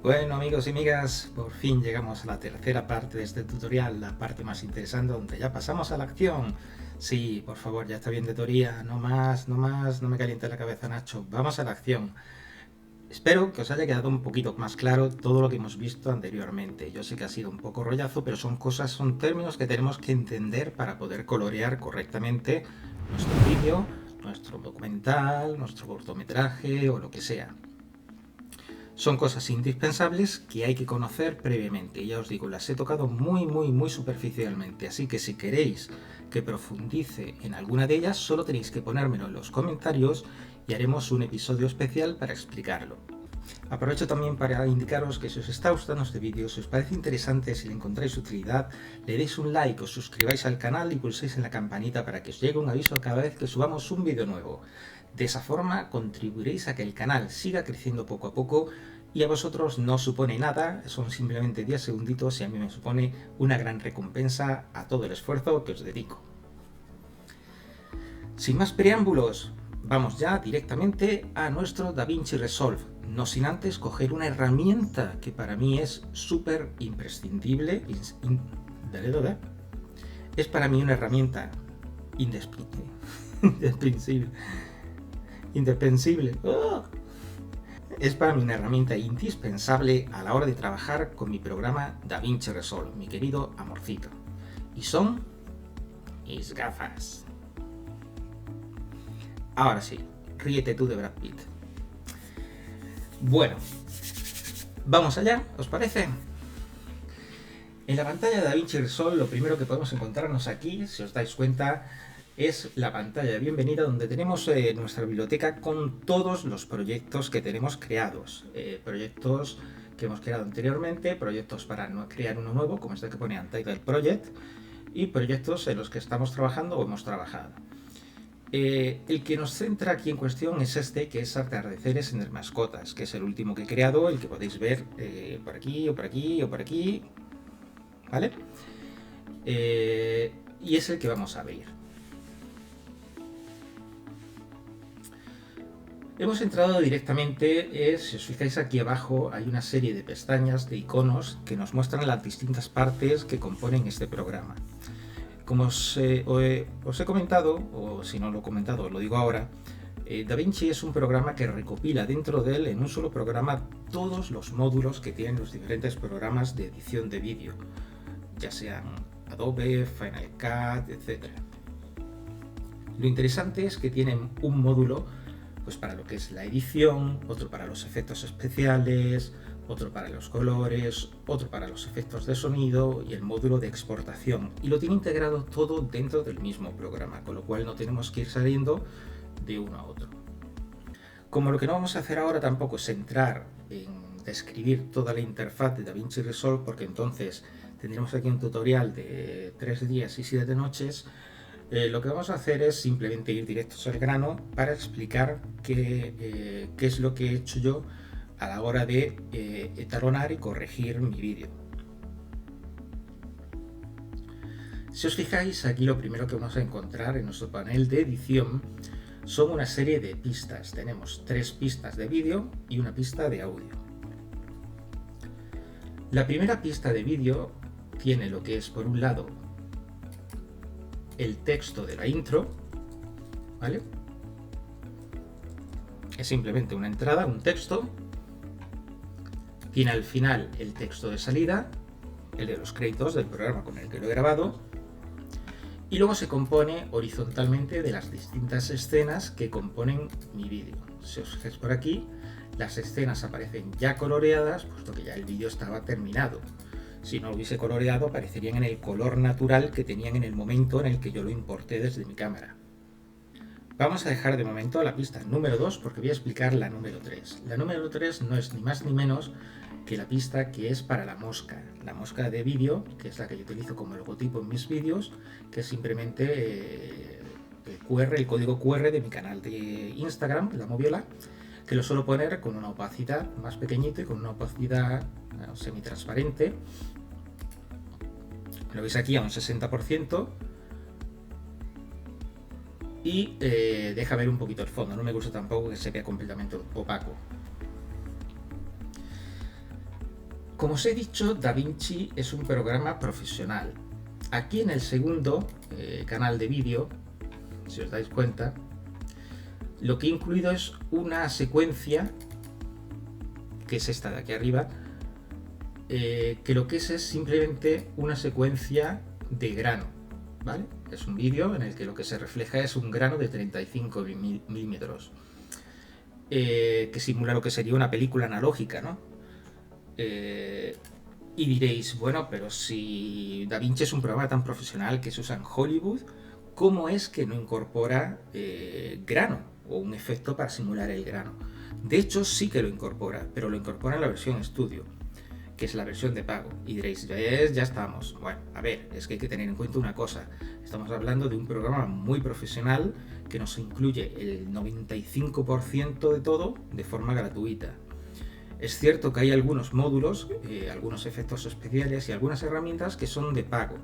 Bueno, amigos y amigas, por fin llegamos a la tercera parte de este tutorial, la parte más interesante donde ya pasamos a la acción. Sí, por favor, ya está bien de teoría, no más, no más, no me caliente la cabeza, Nacho, vamos a la acción. Espero que os haya quedado un poquito más claro todo lo que hemos visto anteriormente. Yo sé que ha sido un poco rollazo, pero son términos que tenemos que entender para poder colorear correctamente nuestro vídeo, nuestro documental, nuestro cortometraje o lo que sea. Son cosas indispensables que hay que conocer previamente. Ya os digo, las he tocado muy superficialmente, así que si queréis que profundice en alguna de ellas, solo tenéis que ponérmelo en los comentarios y haremos un episodio especial para explicarlo. Aprovecho también para indicaros que si os está gustando este vídeo, si os parece interesante, si le encontráis utilidad, le deis un like, os suscribáis al canal y pulséis en la campanita para que os llegue un aviso cada vez que subamos un vídeo nuevo. De esa forma contribuiréis a que el canal siga creciendo poco a poco y a vosotros no supone nada, son simplemente 10 segunditos y a mí me supone una gran recompensa a todo el esfuerzo que os dedico. Sin más preámbulos, vamos ya directamente a nuestro DaVinci Resolve, no sin antes coger una herramienta que para mí es súper imprescindible, es para mí una herramienta indispensable. ¡Oh! Es para mí una herramienta indispensable a la hora de trabajar con mi programa DaVinci Resolve, mi querido amorcito. Y son mis gafas. Ahora sí, ríete tú de Brad Pitt. Bueno, vamos allá, ¿os parece? En la pantalla de DaVinci Resolve lo primero que podemos encontrarnos aquí, si os dais cuenta, es la pantalla de bienvenida donde tenemos nuestra biblioteca con todos los proyectos que tenemos creados. Proyectos que hemos creado anteriormente, proyectos para crear uno nuevo, como este que pone Untitled Project, y proyectos en los que estamos trabajando o hemos trabajado. El que nos centra aquí en cuestión es este, que es Atardeceres en Mascotas, que es el último que he creado, el que podéis ver por aquí, o por aquí, o por aquí, ¿vale? Y es el que vamos a ver. Hemos entrado directamente, si os fijáis aquí abajo hay una serie de pestañas, de iconos, que nos muestran las distintas partes que componen este programa. Como os he comentado, o si no lo he comentado, os lo digo ahora, DaVinci es un programa que recopila dentro de él, en un solo programa, todos los módulos que tienen los diferentes programas de edición de vídeo, ya sean Adobe, Final Cut, etc. Lo interesante es que tienen un módulo pues para lo que es la edición, otro para los efectos especiales, otro para los colores, otro para los efectos de sonido y el módulo de exportación. Y lo tiene integrado todo dentro del mismo programa, con lo cual no tenemos que ir saliendo de uno a otro. Como lo que no vamos a hacer ahora tampoco es entrar en describir toda la interfaz de DaVinci Resolve, porque entonces tendremos aquí un tutorial de 3 días y 7 noches, lo que vamos a hacer es simplemente ir directos al grano para explicar qué es lo que he hecho yo a la hora de etalonar y corregir mi vídeo. Si os fijáis, aquí lo primero que vamos a encontrar en nuestro panel de edición son una serie de pistas. Tenemos 3 pistas de vídeo y una pista de audio. La primera pista de vídeo tiene lo que es, por un lado, el texto de la intro, ¿vale? Es simplemente una entrada, un texto. Tiene al final el texto de salida, el de los créditos del programa con el que lo he grabado, y luego se compone horizontalmente de las distintas escenas que componen mi vídeo. Si os fijáis por aquí, las escenas aparecen ya coloreadas, puesto que ya el vídeo estaba terminado. Si no lo hubiese coloreado, aparecerían en el color natural que tenían en el momento en el que yo lo importé desde mi cámara. Vamos a dejar de momento la pista número 2 porque voy a explicar la número 3. La número 3 no es ni más ni menos que la pista que es para la mosca de vídeo, que es la que yo utilizo como logotipo en mis vídeos, que es simplemente el código QR de mi canal de Instagram, La Moviola, que lo suelo poner con una opacidad más pequeñito y con una opacidad semitransparente. Lo veis aquí a un 60% y deja ver un poquito el fondo. No me gusta tampoco que se vea completamente opaco. Como os he dicho, DaVinci es un programa profesional. Aquí en el segundo canal de vídeo, si os dais cuenta, lo que he incluido es una secuencia, que es esta de aquí arriba, que lo que es simplemente una secuencia de grano, ¿vale? Es un vídeo en el que lo que se refleja es un grano de 35 milímetros, que simula lo que sería una película analógica, ¿no? Y diréis, bueno, pero si DaVinci es un programa tan profesional que se usa en Hollywood, ¿cómo es que no incorpora grano o un efecto para simular el grano? De hecho, sí que lo incorpora, pero lo incorpora en la versión estudio, que es la versión de pago. Y diréis, ya estamos. Bueno, a ver, es que hay que tener en cuenta una cosa. Estamos hablando de un programa muy profesional que nos incluye el 95% de todo de forma gratuita. Es cierto que hay algunos módulos, algunos efectos especiales y algunas herramientas que son de pago,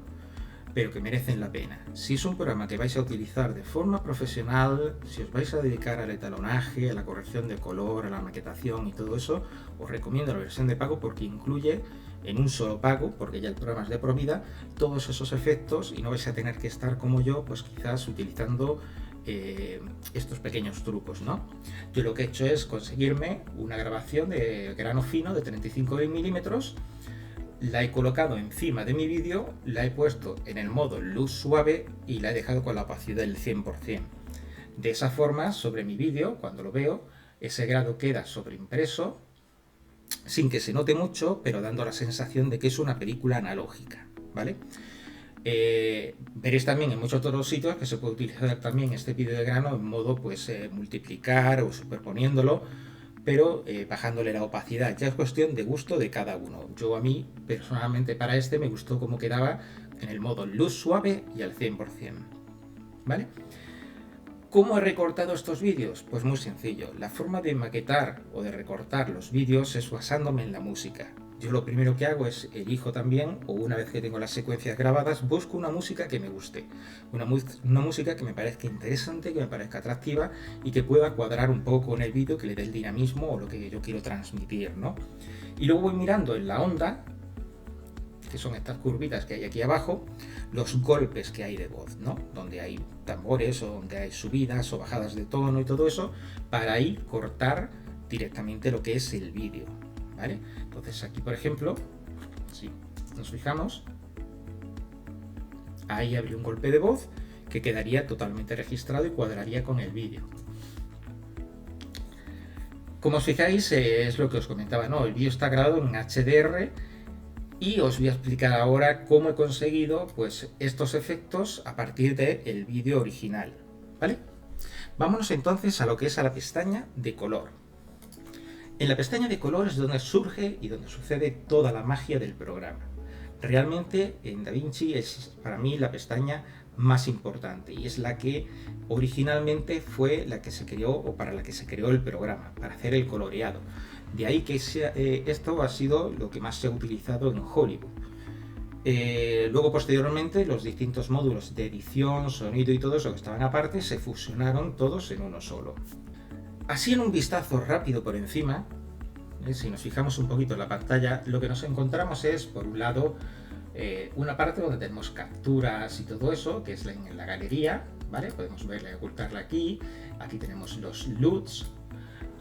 pero que merecen la pena. Si es un programa que vais a utilizar de forma profesional, si os vais a dedicar al etalonaje, a la corrección de color, a la maquetación y todo eso, os recomiendo la versión de pago porque incluye en un solo pago, porque ya el programa es de por vida, todos esos efectos y no vais a tener que estar como yo, pues quizás utilizando estos pequeños trucos, ¿no? Yo lo que he hecho es conseguirme una grabación de grano fino de 35 milímetros, la he colocado encima de mi vídeo, la he puesto en el modo luz suave y la he dejado con la opacidad del 100%. De esa forma, sobre mi vídeo, cuando lo veo, ese grado queda sobreimpreso, sin que se note mucho, pero dando la sensación de que es una película analógica, ¿vale? Veréis también en muchos otros sitios que se puede utilizar también este vídeo de grano en modo pues multiplicar o superponiéndolo, pero bajándole la opacidad. Ya es cuestión de gusto de cada uno. Yo a mí personalmente para este me gustó cómo quedaba en el modo luz suave y al 100%, ¿vale? ¿Cómo he recortado estos vídeos? Pues muy sencillo. La forma de maquetar o de recortar los vídeos es basándome en la música. Yo lo primero que hago es elijo también, o una vez que tengo las secuencias grabadas, busco una música que me guste. Una música que me parezca interesante, que me parezca atractiva y que pueda cuadrar un poco con el vídeo, que le dé el dinamismo o lo que yo quiero transmitir, ¿no? Y luego voy mirando en la onda, que son estas curvitas que hay aquí abajo, los golpes que hay de voz, ¿no? Donde hay tambores o donde hay subidas o bajadas de tono y todo eso, para ahí cortar directamente lo que es el vídeo, ¿vale? Entonces aquí, por ejemplo, si nos fijamos, ahí habría un golpe de voz que quedaría totalmente registrado y cuadraría con el vídeo. Como os fijáis, es lo que os comentaba, ¿no? El vídeo está grabado en HDR y os voy a explicar ahora cómo he conseguido pues estos efectos a partir del vídeo original, ¿vale? Vámonos entonces a lo que es a la pestaña de color. En la pestaña de color es donde surge y donde sucede toda la magia del programa. Realmente en DaVinci es para mí la pestaña más importante y es la que originalmente fue la que se creó o para la que se creó el programa, para hacer el coloreado. De ahí que esto ha sido lo que más se ha utilizado en Hollywood. Luego posteriormente los distintos módulos de edición, sonido y todo eso que estaban aparte se fusionaron todos en uno solo. Así en un vistazo rápido por encima, si nos fijamos un poquito en la pantalla, lo que nos encontramos es, por un lado, una parte donde tenemos capturas y todo eso, que es en la galería, ¿vale? Podemos verla y ocultarla aquí. Aquí tenemos los LUTs,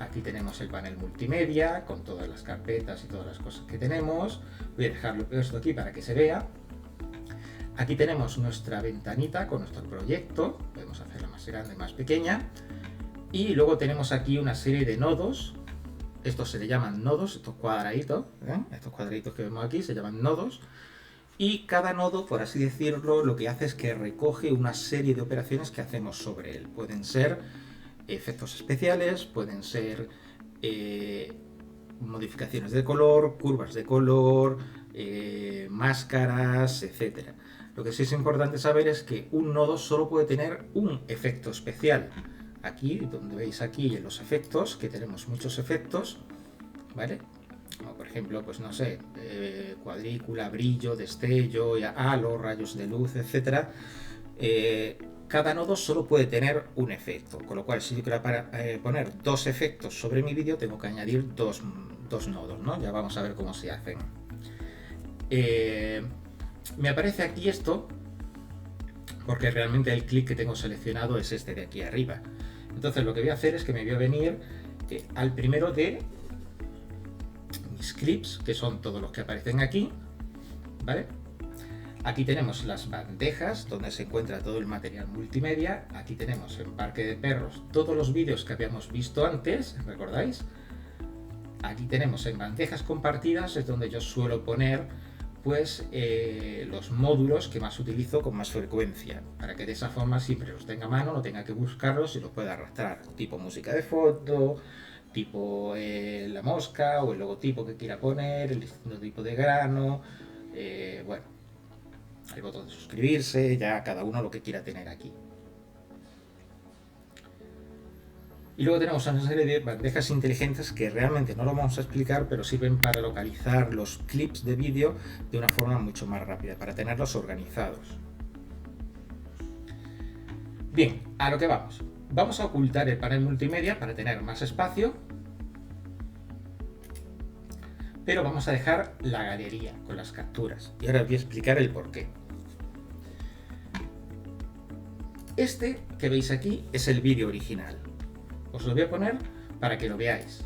aquí tenemos el panel multimedia con todas las carpetas y todas las cosas que tenemos. Voy a dejarlo esto aquí para que se vea. Aquí tenemos nuestra ventanita con nuestro proyecto, podemos hacerla más grande, más pequeña. Y luego tenemos aquí una serie de nodos. Estos se le llaman nodos, estos cuadraditos que vemos aquí se llaman nodos. Y cada nodo, por así decirlo, lo que hace es que recoge una serie de operaciones que hacemos sobre él. Pueden ser efectos especiales, pueden ser modificaciones de color, curvas de color, máscaras, etc. Lo que sí es importante saber es que un nodo solo puede tener un efecto especial. Aquí, donde veis aquí en los efectos, que tenemos muchos efectos, ¿vale? Como por ejemplo, pues no sé, cuadrícula, brillo, destello, halo, rayos de luz, etc. Cada nodo solo puede tener un efecto, con lo cual si yo quiero poner dos efectos sobre mi vídeo tengo que añadir dos nodos, ¿no? Ya vamos a ver cómo se hacen. Me aparece aquí esto porque realmente el clip que tengo seleccionado es este de aquí arriba. Entonces lo que voy a hacer es que me voy a venir al primero de mis clips, que son todos los que aparecen aquí, ¿vale? Aquí tenemos las bandejas donde se encuentra todo el material multimedia. Aquí tenemos en Parque de Perros todos los vídeos que habíamos visto antes, ¿recordáis? Aquí tenemos en bandejas compartidas, es donde yo suelo poner pues los módulos que más utilizo con más frecuencia, para que de esa forma siempre los tenga a mano, no tenga que buscarlos y los pueda arrastrar, tipo música de foto, tipo la mosca o el logotipo que quiera poner, el distinto tipo de grano, bueno, el botón de suscribirse, ya cada uno lo que quiera tener aquí. Y luego tenemos una serie de bandejas inteligentes que realmente no lo vamos a explicar, pero sirven para localizar los clips de vídeo de una forma mucho más rápida, para tenerlos organizados. Bien, a lo que vamos. Vamos a ocultar el panel multimedia para tener más espacio, pero vamos a dejar la galería con las capturas. Y ahora os voy a explicar el porqué. Este que veis aquí es el vídeo original. Os lo voy a poner para que lo veáis.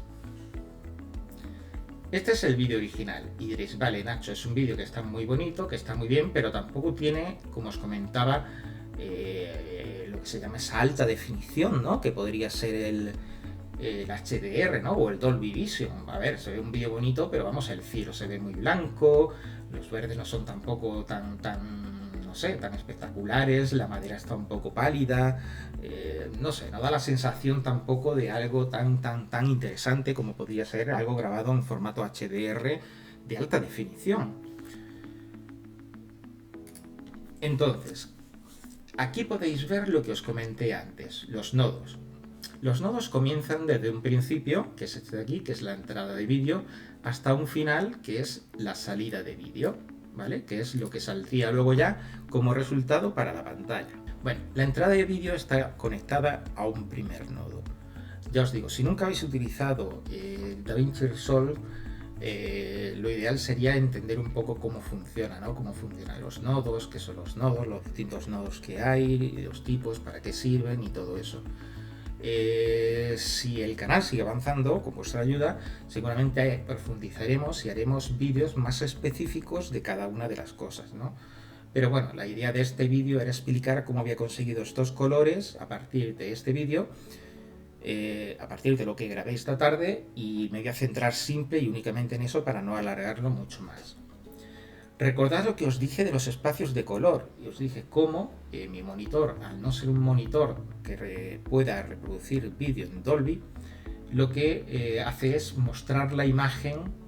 Este es el vídeo original y diréis, vale Nacho, es un vídeo que está muy bonito, que está muy bien, pero tampoco tiene, como os comentaba, lo que se llama esa alta definición, ¿no? Que podría ser el HDR, ¿no? O el Dolby Vision. A ver, se ve un vídeo bonito, pero vamos, el cielo se ve muy blanco, los verdes no son tampoco no sé, tan espectaculares, la madera está un poco pálida, no sé, no da la sensación tampoco de algo tan interesante como podría ser algo grabado en formato HDR de alta definición. Entonces, aquí podéis ver lo que os comenté antes, los nodos. Los nodos comienzan desde un principio, que es este de aquí, que es la entrada de vídeo, hasta un final, que es la salida de vídeo, ¿vale? Que es lo que saldría luego ya como resultado para la pantalla. Bueno, la entrada de vídeo está conectada a un primer nodo. Ya os digo, si nunca habéis utilizado DaVinci Resolve, lo ideal sería entender un poco cómo funciona, ¿no? Cómo funcionan los nodos, qué son los nodos, los distintos nodos que hay, los tipos, para qué sirven y todo eso. Si el canal sigue avanzando con vuestra ayuda, seguramente profundizaremos y haremos vídeos más específicos de cada una de las cosas, ¿no? Pero bueno, la idea de este vídeo era explicar cómo había conseguido estos colores a partir de este vídeo, a partir de lo que grabé esta tarde, y me voy a centrar simple y únicamente en eso para no alargarlo mucho más. Recordad lo que os dije de los espacios de color, y os dije cómo mi monitor, al no ser un monitor que pueda reproducir vídeo en Dolby, lo que hace es mostrar la imagen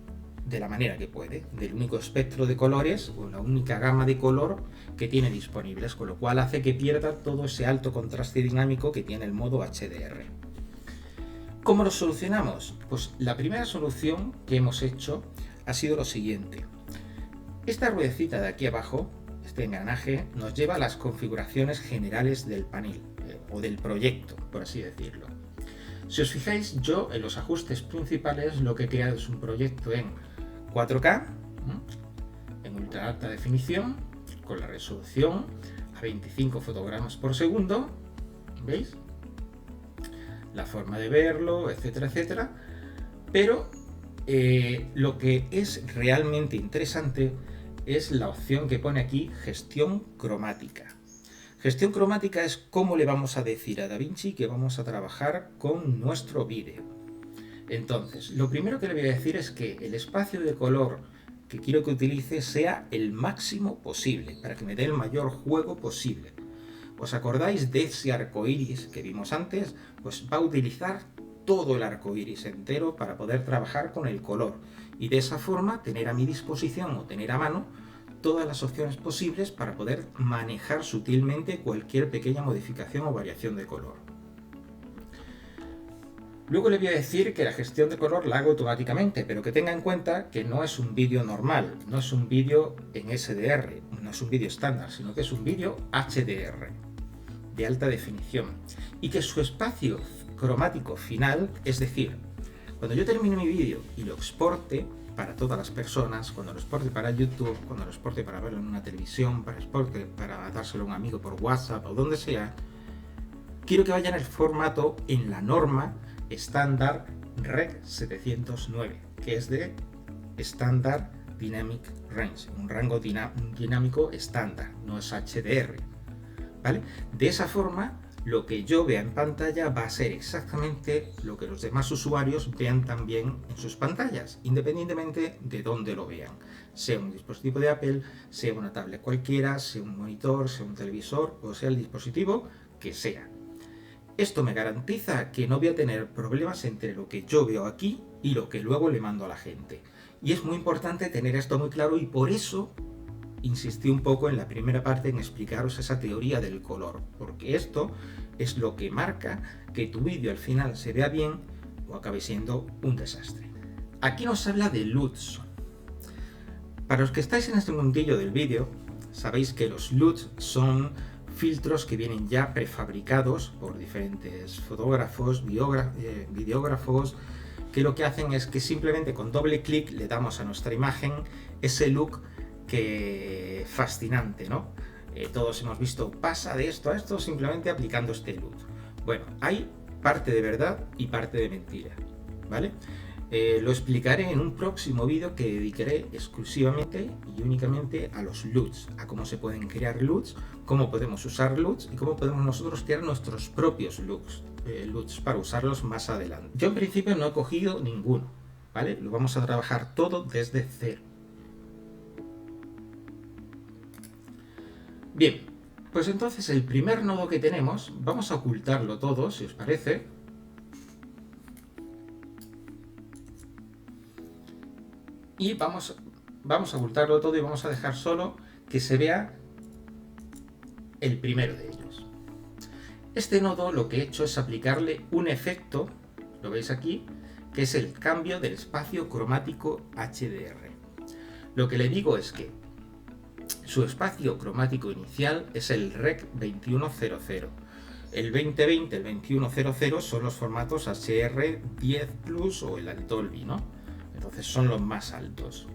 de la manera que puede, del único espectro de colores o la única gama de color que tiene disponibles, con lo cual hace que pierda todo ese alto contraste dinámico que tiene el modo HDR. ¿Cómo lo solucionamos? Pues la primera solución que hemos hecho ha sido lo siguiente. Esta ruedecita de aquí abajo, este engranaje, nos lleva a las configuraciones generales del panel o del proyecto, por así decirlo. Si os fijáis, yo en los ajustes principales lo que he creado es un proyecto en 4K, en ultra alta definición, con la resolución a 25 fotogramas por segundo, ¿veis? La forma de verlo, etcétera, etcétera. Pero lo que es realmente interesante es la opción que pone aquí, gestión cromática. Gestión cromática es cómo le vamos a decir a DaVinci que vamos a trabajar con nuestro vídeo. Entonces, lo primero que le voy a decir es que el espacio de color que quiero que utilice sea el máximo posible, para que me dé el mayor juego posible. ¿Os acordáis de ese arco iris que vimos antes? Pues va a utilizar todo el arco iris entero para poder trabajar con el color y de esa forma tener a mi disposición o tener a mano todas las opciones posibles para poder manejar sutilmente cualquier pequeña modificación o variación de color. Luego le voy a decir que la gestión de color la hago automáticamente, pero que tenga en cuenta que no es un vídeo normal, no es un vídeo en SDR, no es un vídeo estándar, sino que es un vídeo HDR, de alta definición, y que su espacio cromático final, es decir, cuando yo termine mi vídeo y lo exporte, para todas las personas, cuando lo exporte para YouTube, cuando lo exporte para verlo en una televisión, para dárselo a un amigo por WhatsApp o donde sea, quiero que vaya en el formato, en la norma estándar Rec 709, que es de Standard Dynamic Range, un rango dinámico estándar, no es HDR, ¿vale? De esa forma, lo que yo vea en pantalla va a ser exactamente lo que los demás usuarios vean también en sus pantallas, independientemente de dónde lo vean, sea un dispositivo de Apple, sea una tablet cualquiera, sea un monitor, sea un televisor o sea el dispositivo que sea. Esto me garantiza que no voy a tener problemas entre lo que yo veo aquí y lo que luego le mando a la gente. Y es muy importante tener esto muy claro, y por eso insistí un poco en la primera parte en explicaros esa teoría del color, porque esto es lo que marca que tu vídeo al final se vea bien o acabe siendo un desastre. Aquí nos habla de LUTs. Para los que estáis en este mundillo del vídeo, sabéis que los LUTs son filtros que vienen ya prefabricados por diferentes fotógrafos, videógrafos, que lo que hacen es que simplemente con doble clic le damos a nuestra imagen ese look que fascinante, ¿no? Todos hemos visto, pasa de esto a esto simplemente aplicando este LUT. Bueno, hay parte de verdad y parte de mentira, ¿vale? Lo explicaré en un próximo vídeo que dedicaré exclusivamente y únicamente a los LUTs, a cómo se pueden crear LUTs, cómo podemos usar LUTs y cómo podemos nosotros crear nuestros propios LUTs para usarlos más adelante. Yo en principio no he cogido ninguno, ¿vale? Lo vamos a trabajar todo desde cero. Bien, pues entonces el primer nodo que tenemos, vamos a ocultarlo todo, si os parece. Y vamos a ocultarlo todo y vamos a dejar solo que se vea el primero de ellos. Este nodo lo que he hecho es aplicarle un efecto, lo veis aquí, que es el cambio del espacio cromático HDR. Lo que le digo es que su espacio cromático inicial es el Rec 2100. El 2020, el 2100 son los formatos HDR10 Plus o el Dolby, ¿no? Entonces son los más altos.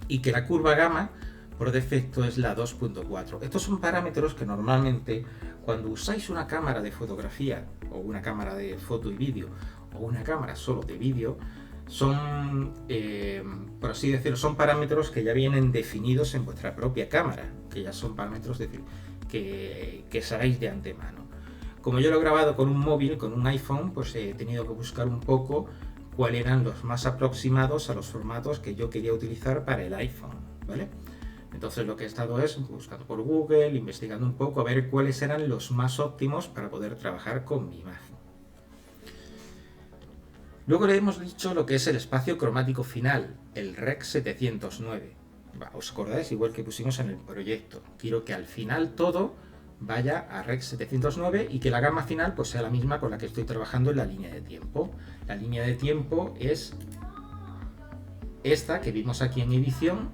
Y que la curva gamma por defecto es la 2.4. Estos son parámetros que normalmente cuando usáis una cámara de fotografía o una cámara de foto y vídeo o una cámara solo de vídeo, son, por así decirlo, son parámetros que ya vienen definidos en vuestra propia cámara, que ya son parámetros que sabéis de antemano. Como yo lo he grabado con un móvil, con un iPhone, pues he tenido que buscar un poco cuáles eran los más aproximados a los formatos que yo quería utilizar para el iPhone, ¿vale? Entonces lo que he estado es buscando por Google, investigando un poco a ver cuáles eran los más óptimos para poder trabajar con mi imagen. Luego le hemos dicho lo que es el espacio cromático final, el Rec 709. ¿Os acordáis? Igual que pusimos en el proyecto. Quiero que al final todo vaya a Rec 709 y que la gama final pues sea la misma con la que estoy trabajando en la línea de tiempo. La línea de tiempo es esta que vimos aquí en edición,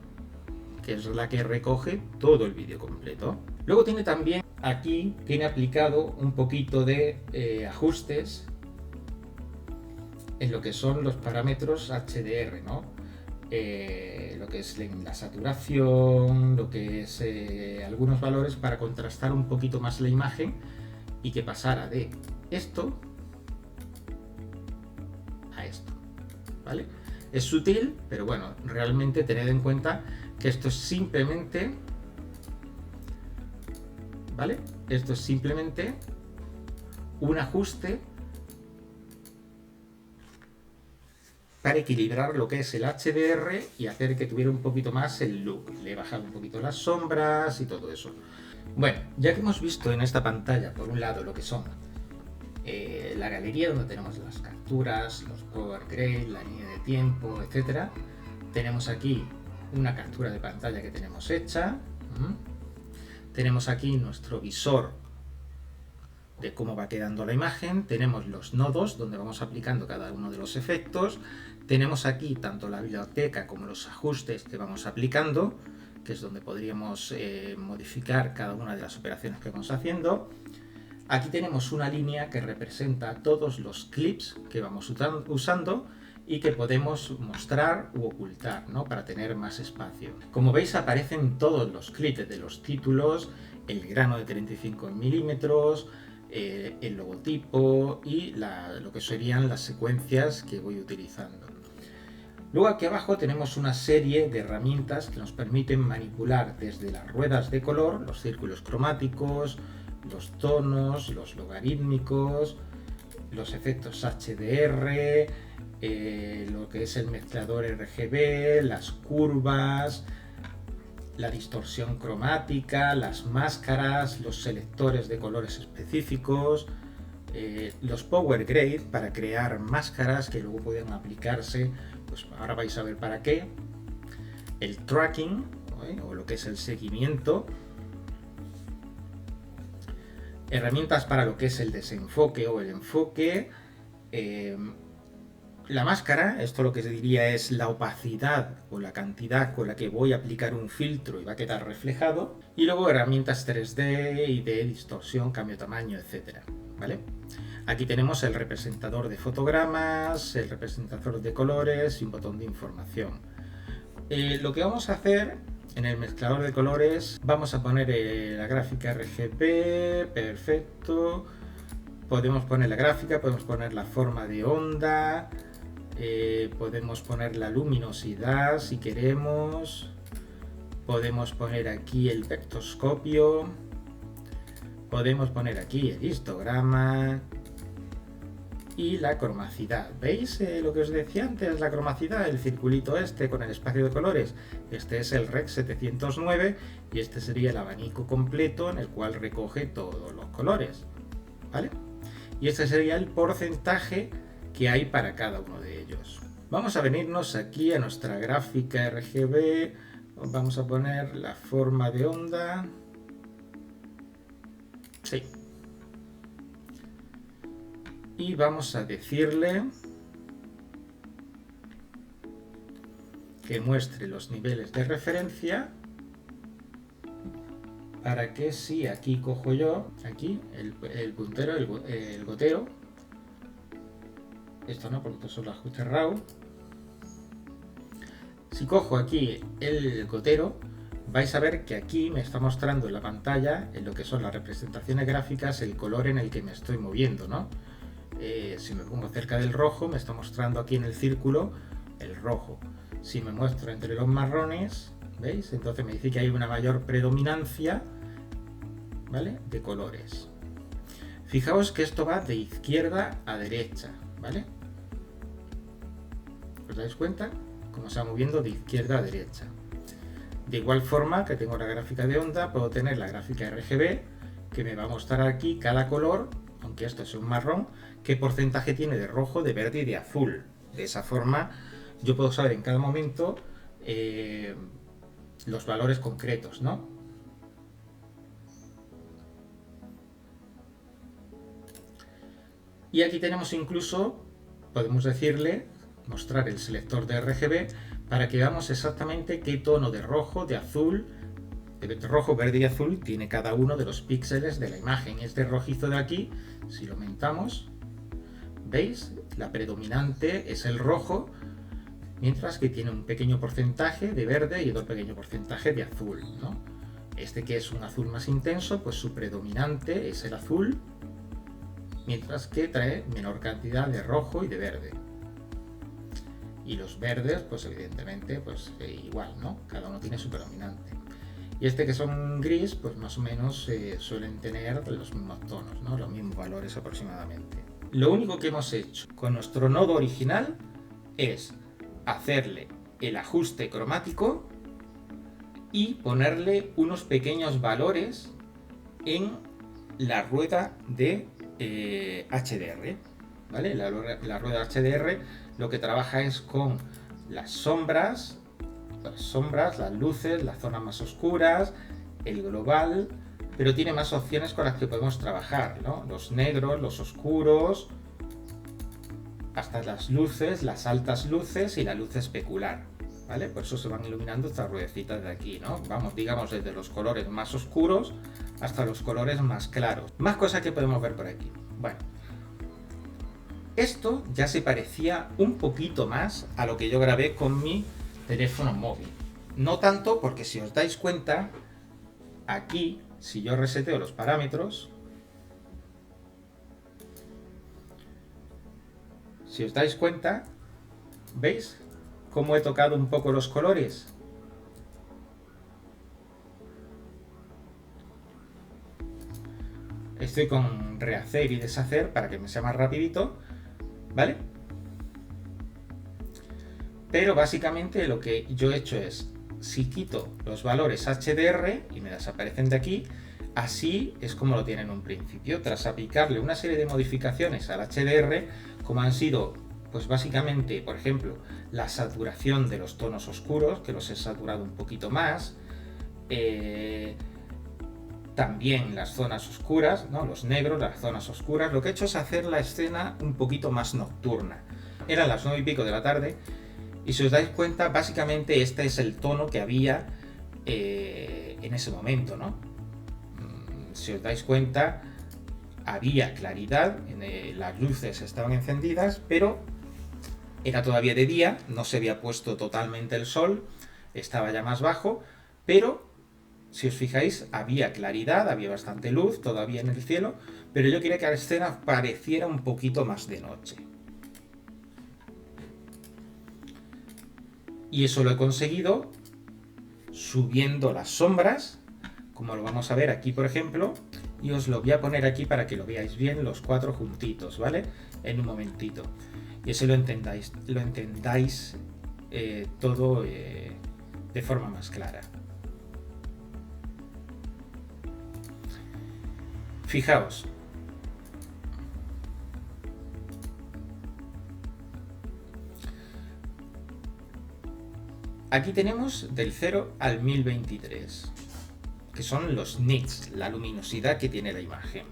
que es la que recoge todo el vídeo completo. Luego tiene también aquí, tiene aplicado un poquito de ajustes en lo que son los parámetros HDR, ¿no? Lo que es la saturación, lo que es algunos valores para contrastar un poquito más la imagen y que pasara de esto a esto, ¿vale? Es sutil, pero bueno, realmente tened en cuenta que esto es simplemente, ¿vale? Esto es simplemente un ajuste para equilibrar lo que es el HDR y hacer que tuviera un poquito más el look. Le he bajado un poquito las sombras y todo eso. Bueno, ya que hemos visto en esta pantalla, por un lado, lo que son la galería donde tenemos las capturas, los power grade, la línea de tiempo, etc. Tenemos aquí una captura de pantalla que tenemos hecha. Tenemos aquí nuestro visor de cómo va quedando la imagen. Tenemos los nodos donde vamos aplicando cada uno de los efectos. Tenemos aquí tanto la biblioteca como los ajustes que vamos aplicando, que es donde podríamos modificar cada una de las operaciones que vamos haciendo. Aquí tenemos una línea que representa todos los clips que vamos usando y que podemos mostrar u ocultar, ¿no? Para tener más espacio. Como veis, aparecen todos los clips de los títulos, el grano de 35 milímetros, el logotipo y lo que serían las secuencias que voy utilizando. Luego aquí abajo tenemos una serie de herramientas que nos permiten manipular desde las ruedas de color, los círculos cromáticos, los tonos, los logarítmicos, los efectos HDR, lo que es el mezclador RGB, las curvas, la distorsión cromática, las máscaras, los selectores de colores específicos, los Power Grade para crear máscaras que luego pueden aplicarse, pues ahora vais a ver para qué, el tracking, o lo que es el seguimiento, herramientas para lo que es el desenfoque o el enfoque, la máscara, esto lo que se diría es la opacidad o la cantidad con la que voy a aplicar un filtro y va a quedar reflejado, y luego herramientas 3D y de distorsión, cambio de tamaño, etcétera, ¿vale? Aquí tenemos el representador de fotogramas, el representador de colores y un botón de información. Lo que vamos a hacer en el mezclador de colores, vamos a poner la gráfica RGB, perfecto. Podemos poner la gráfica, podemos poner la forma de onda, podemos poner la luminosidad si queremos, podemos poner aquí el vectoscopio, podemos poner aquí el histograma y la cromacidad. ¿Veis lo que os decía antes? La cromacidad, el circulito este con el espacio de colores. Este es el Rec 709 y este sería el abanico completo en el cual recoge todos los colores, ¿vale? Y este sería el porcentaje que hay para cada uno de ellos. Vamos a venirnos aquí a nuestra gráfica RGB, vamos a poner la forma de onda. Sí. Y vamos a decirle que muestre los niveles de referencia para que si aquí cojo yo, aquí el puntero, el gotero, esto no, porque estos son los ajustes RAW, si cojo aquí el gotero, vais a ver que aquí me está mostrando en la pantalla, en lo que son las representaciones gráficas, el color en el que me estoy moviendo, ¿no? Si me pongo cerca del rojo, me está mostrando aquí en el círculo el rojo. Si me muestro entre los marrones, ¿veis? Entonces me dice que hay una mayor predominancia, ¿vale?, de colores. Fijaos que esto va de izquierda a derecha, ¿vale? ¿Os dais cuenta? Cómo se va moviendo de izquierda a derecha. De igual forma que tengo la gráfica de onda, puedo tener la gráfica RGB, que me va a mostrar aquí cada color, aunque esto es un marrón, qué porcentaje tiene de rojo, de verde y de azul. De esa forma yo puedo saber en cada momento los valores concretos, ¿no? Y aquí tenemos incluso, podemos decirle, mostrar el selector de RGB para que veamos exactamente qué tono de rojo, de azul, de rojo, verde y azul tiene cada uno de los píxeles de la imagen. Este rojizo de aquí, si lo aumentamos, ¿veis? La predominante es el rojo, mientras que tiene un pequeño porcentaje de verde y otro pequeño porcentaje de azul, ¿no? Este que es un azul más intenso, pues su predominante es el azul, mientras que trae menor cantidad de rojo y de verde. Y los verdes, pues evidentemente, pues igual, ¿no? Cada uno tiene su predominante. Y este que son gris, pues más o menos suelen tener los mismos tonos, ¿no? Los mismos valores aproximadamente. Lo único que hemos hecho con nuestro nodo original es hacerle el ajuste cromático y ponerle unos pequeños valores en la rueda de HDR, ¿vale? La rueda HDR lo que trabaja es con las sombras, las luces, las zonas más oscuras, el global, pero tiene más opciones con las que podemos trabajar, ¿no? Los negros, los oscuros, hasta las luces, las altas luces y la luz especular, ¿vale? Por eso se van iluminando estas ruedecitas de aquí, ¿no? Vamos, digamos, desde los colores más oscuros hasta los colores más claros. Más cosas que podemos ver por aquí. Bueno, Esto ya se parecía un poquito más a lo que yo grabé con mi teléfono móvil. No tanto porque si os dais cuenta, aquí, si yo reseteo los parámetros, si os dais cuenta, ¿veis cómo he tocado un poco los colores? Estoy con rehacer y deshacer para que me sea más rapidito, ¿vale? Pero básicamente lo que yo he hecho es, si quito los valores HDR y me desaparecen de aquí, así es como lo tiene en un principio. Tras aplicarle una serie de modificaciones al HDR, como han sido, pues básicamente, por ejemplo, la saturación de los tonos oscuros, que los he saturado un poquito más, también las zonas oscuras, ¿no? Los negros, las zonas oscuras. Lo que he hecho es hacer la escena un poquito más nocturna. Eran las 9 y pico de la tarde y si os dais cuenta, básicamente este es el tono que había en ese momento, ¿no? Si os dais cuenta, había claridad, las luces estaban encendidas, pero era todavía de día, no se había puesto totalmente el sol, estaba ya más bajo, pero si os fijáis, había claridad, había bastante luz todavía en el cielo, pero yo quería que la escena pareciera un poquito más de noche. Y eso lo he conseguido subiendo las sombras, como lo vamos a ver aquí, por ejemplo, y os lo voy a poner aquí para que lo veáis bien, los 4 juntitos, ¿vale? En un momentito. Y así lo entendáis todo de forma más clara. Fijaos, aquí tenemos del 0 al 1023, que son los nits, la luminosidad que tiene la imagen.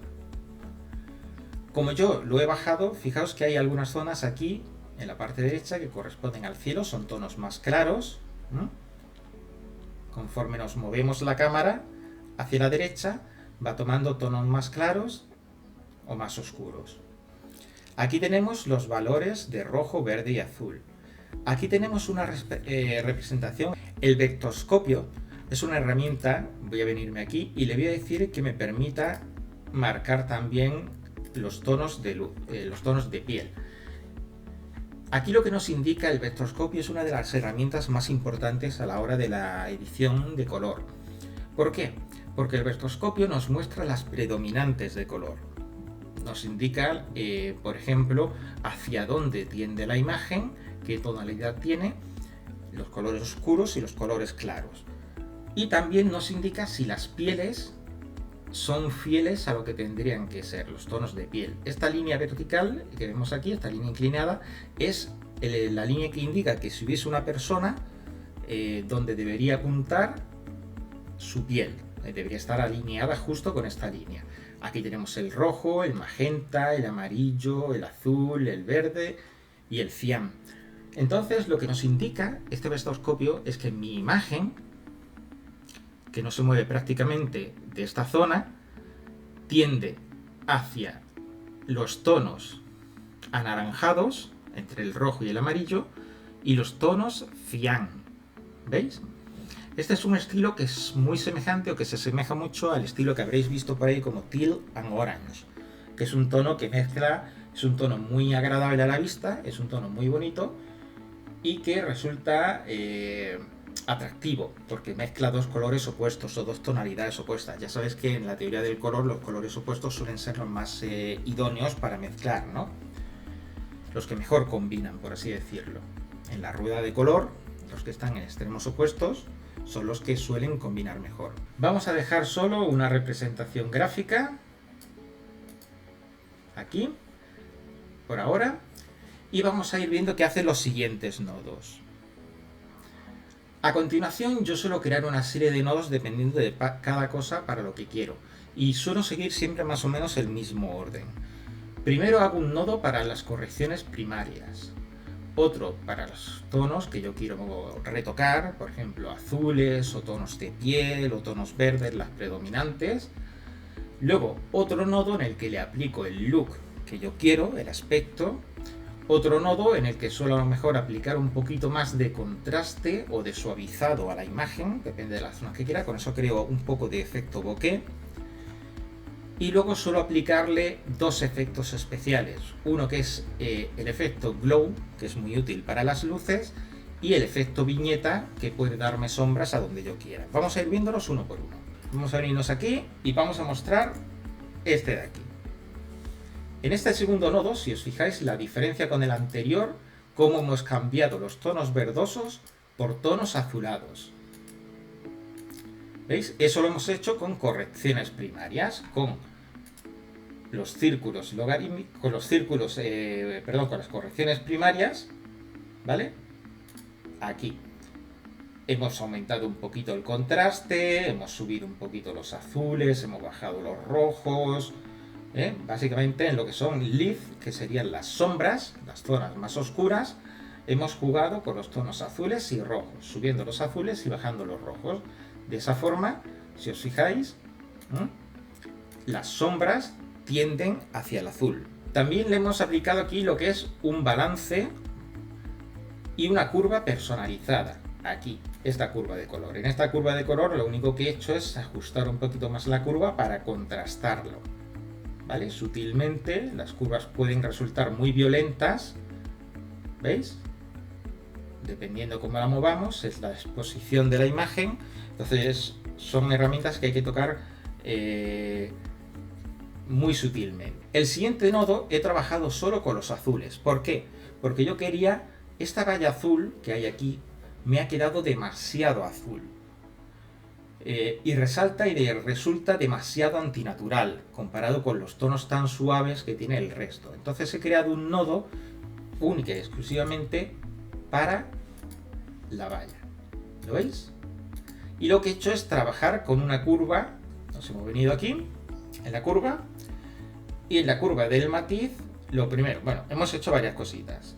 Como yo lo he bajado, fijaos que hay algunas zonas aquí en la parte derecha que corresponden al cielo, son tonos más claros. Conforme nos movemos la cámara hacia la derecha, va tomando tonos más claros o más oscuros. Aquí tenemos los valores de rojo, verde y azul. Aquí tenemos una representación. El vectorscopio es una herramienta, voy a venirme aquí y le voy a decir que me permita marcar también los tonos de luz, los tonos de piel. Aquí lo que nos indica el vectorscopio es una de las herramientas más importantes a la hora de la edición de color. ¿Por qué? Porque el vectorscopio nos muestra las predominantes de color. Nos indica, por ejemplo, hacia dónde tiende la imagen, qué tonalidad tiene, los colores oscuros y los colores claros. Y también nos indica si las pieles son fieles a lo que tendrían que ser, los tonos de piel. Esta línea vertical que vemos aquí, esta línea inclinada, es la línea que indica que si hubiese una persona donde debería apuntar su piel. Debería estar alineada justo con esta línea. Aquí tenemos el rojo, el magenta, el amarillo, el azul, el verde y el cian. Entonces lo que nos indica este vectorscopio es que mi imagen, que no se mueve prácticamente de esta zona, tiende hacia los tonos anaranjados, entre el rojo y el amarillo, y los tonos cian. ¿Veis? Este es un estilo que es muy semejante o que se asemeja mucho al estilo que habréis visto por ahí como Teal and Orange, que es un tono que mezcla, es un tono muy agradable a la vista, es un tono muy bonito y que resulta atractivo porque mezcla dos colores opuestos o dos tonalidades opuestas. Ya sabéis que en la teoría del color los colores opuestos suelen ser los más idóneos para mezclar, ¿no? Los que mejor combinan, por así decirlo. En la rueda de color, los que están en extremos opuestos son los que suelen combinar mejor. Vamos a dejar solo una representación gráfica aquí, por ahora, y vamos a ir viendo qué hacen los siguientes nodos. A continuación yo suelo crear una serie de nodos dependiendo de cada cosa para lo que quiero, y suelo seguir siempre más o menos el mismo orden. Primero hago un nodo para las correcciones primarias, otro para los tonos que yo quiero retocar, por ejemplo azules o tonos de piel o tonos verdes, las predominantes. Luego otro nodo en el que le aplico el look que yo quiero, el aspecto, Otro nodo en el que suelo a lo mejor aplicar un poquito más de contraste o de suavizado a la imagen, depende de la zona que quiera, con eso creo un poco de efecto bokeh. Y luego suelo aplicarle dos efectos especiales, uno que es el efecto glow, que es muy útil para las luces, y el efecto viñeta, que puede darme sombras a donde yo quiera. Vamos a ir viéndolos uno por uno. Vamos a venirnos aquí y vamos a mostrar este de aquí. En este segundo nodo, si os fijáis, la diferencia con el anterior, cómo hemos cambiado los tonos verdosos por tonos azulados. ¿Veis? Eso lo hemos hecho con correcciones primarias, con los círculos logarítmicos, con las correcciones primarias, ¿vale? Aquí hemos aumentado un poquito el contraste, hemos subido un poquito los azules, hemos bajado los rojos, básicamente en lo que son leaf, que serían las sombras, las zonas más oscuras, hemos jugado con los tonos azules y rojos, subiendo los azules y bajando los rojos. De esa forma, si os fijáis, las sombras tienden hacia el azul. También le hemos aplicado aquí lo que es un balance y una curva personalizada. Aquí, esta curva de color. En esta curva de color lo único que he hecho es ajustar un poquito más la curva para contrastarlo, ¿vale? Sutilmente las curvas pueden resultar muy violentas, ¿veis? Dependiendo cómo la movamos, es la exposición de la imagen. Entonces son herramientas que hay que tocar muy sutilmente. El siguiente nodo he trabajado solo con los azules. ¿Por qué? Porque yo quería, esta raya azul que hay aquí me ha quedado demasiado azul. Y resalta y resulta demasiado antinatural comparado con los tonos tan suaves que tiene el resto. Entonces he creado un nodo único y exclusivamente para la valla. ¿Lo veis? Y lo que he hecho es trabajar con una curva. Nos hemos venido aquí, en la curva, y en la curva del matiz, lo primero, bueno, hemos hecho varias cositas.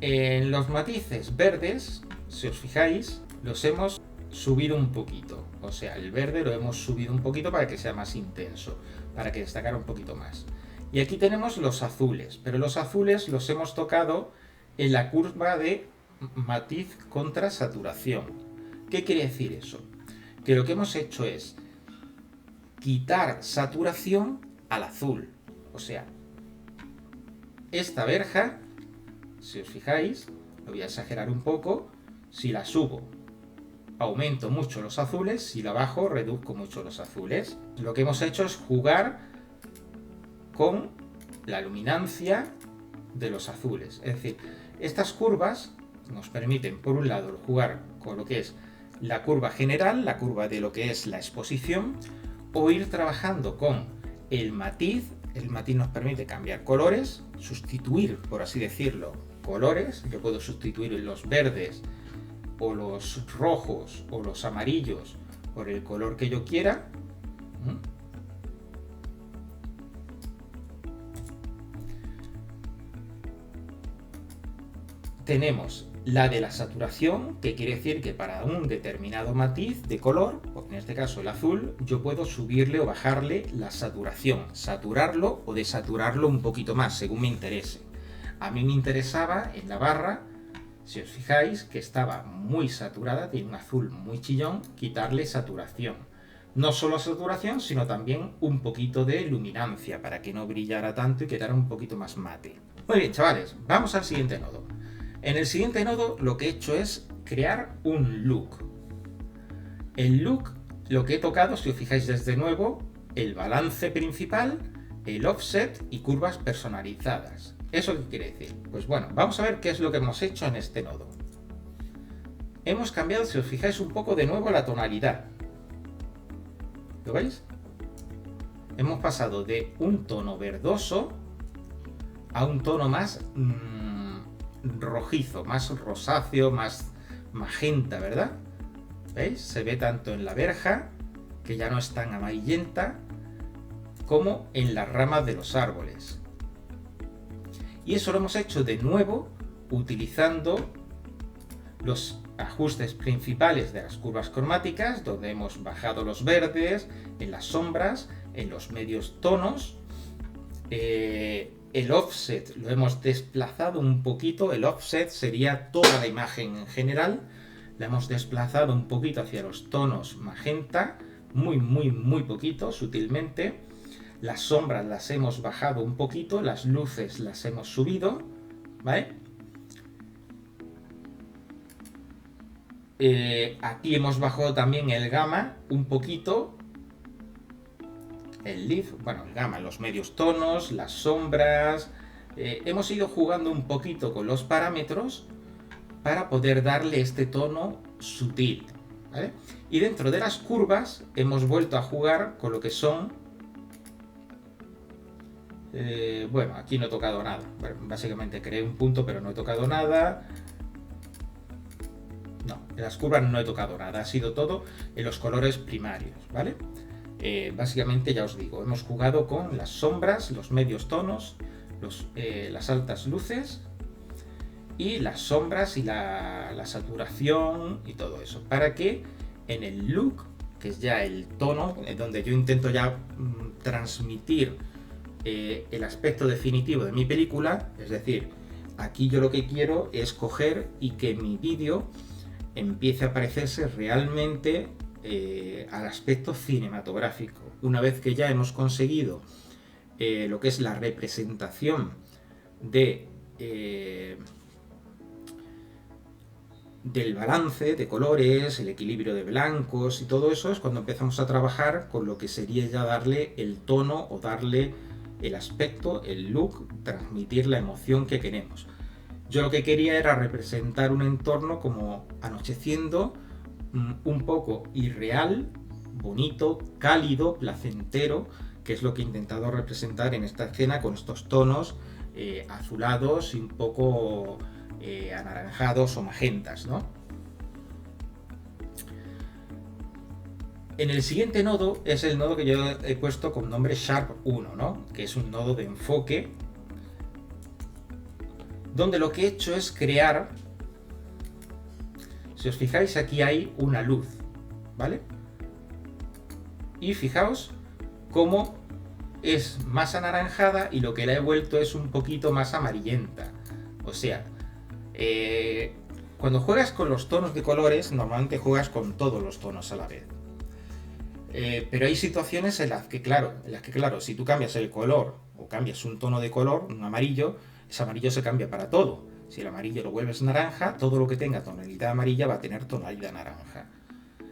En los matices verdes, si os fijáis, los hemos subido un poquito. O sea, el verde lo hemos subido un poquito para que sea más intenso, para que destacara un poquito más. Y aquí tenemos los azules, pero los azules los hemos tocado en la curva de matiz contra saturación. ¿Qué quiere decir eso? Que lo que hemos hecho es quitar saturación al azul. O sea, esta verja, si os fijáis, lo voy a exagerar un poco, si la subo aumento mucho los azules, si la bajo reduzco mucho los azules. Lo que hemos hecho es jugar con la luminancia de los azules. Es decir, estas curvas nos permiten, por un lado, jugar con lo que es la curva general, la curva de lo que es la exposición, o ir trabajando con el matiz. El matiz nos permite cambiar colores, sustituir, por así decirlo, colores. Yo puedo sustituir los verdes o los rojos o los amarillos por el color que yo quiera. Tenemos la de la saturación, que quiere decir que para un determinado matiz de color, en este caso el azul, yo puedo subirle o bajarle la saturación, saturarlo o desaturarlo un poquito más, según me interese. A mí me interesaba en la barra, si os fijáis, que estaba muy saturada, tiene un azul muy chillón, quitarle saturación. No solo saturación, sino también un poquito de luminancia, para que no brillara tanto y quedara un poquito más mate. Muy bien, chavales, vamos al siguiente nodo. En el siguiente nodo lo que he hecho es crear un look. El look, lo que he tocado, si os fijáis desde nuevo, el balance principal, el offset y curvas personalizadas. ¿Eso qué quiere decir? Pues bueno, vamos a ver qué es lo que hemos hecho en este nodo. Hemos cambiado, si os fijáis, un poco de nuevo la tonalidad. ¿Lo veis? Hemos pasado de un tono verdoso a un tono más rojizo, más rosáceo, más magenta, ¿verdad? ¿Veis? Se ve tanto en la verja, que ya no es tan amarillenta, como en las ramas de los árboles. Y eso lo hemos hecho de nuevo utilizando los ajustes principales de las curvas cromáticas, donde hemos bajado los verdes, en las sombras, en los medios tonos, El offset lo hemos desplazado un poquito. El offset sería toda la imagen en general. La hemos desplazado un poquito hacia los tonos magenta, muy poquito, sutilmente. Las sombras las hemos bajado un poquito, las luces las hemos subido, ¿vale? Aquí hemos bajado también el gamma un poquito, el leaf, bueno, el gamma, los medios tonos, las sombras. Hemos ido jugando un poquito con los parámetros para poder darle este tono sutil, ¿vale? Y dentro de las curvas hemos vuelto a jugar con lo que son... bueno, aquí no he tocado nada. Bueno, básicamente creé un punto, pero no he tocado nada. No, en las curvas no he tocado nada. Ha sido todo en los colores primarios, ¿vale? Básicamente ya os digo, hemos jugado con las sombras, los medios tonos, las altas luces y las sombras y la saturación y todo eso, para que en el look, que es ya el tono, donde yo intento ya transmitir el aspecto definitivo de mi película, es decir, aquí yo lo que quiero es coger y que mi vídeo empiece a parecerse realmente al aspecto cinematográfico. Una vez que ya hemos conseguido lo que es la representación del balance de colores, el equilibrio de blancos y todo eso, es cuando empezamos a trabajar con lo que sería ya darle el tono o darle el aspecto, el look, transmitir la emoción que queremos. Yo lo que quería era representar un entorno como anocheciendo, un poco irreal, bonito, cálido, placentero, que es lo que he intentado representar en esta escena con estos tonos azulados y un poco anaranjados o magentas, ¿no? En el siguiente nodo es el nodo que yo he puesto con nombre Sharp 1, ¿no? Que es un nodo de enfoque, donde lo que he hecho es crear, si os fijáis aquí hay una luz, ¿vale? Y fijaos cómo es más anaranjada y lo que la he vuelto es un poquito más amarillenta. O sea, cuando juegas con los tonos de colores, normalmente juegas con todos los tonos a la vez. Pero hay situaciones en las que, claro, si tú cambias el color o cambias un tono de color, un amarillo, ese amarillo se cambia para todo. Si el amarillo lo vuelves naranja, todo lo que tenga tonalidad amarilla va a tener tonalidad naranja.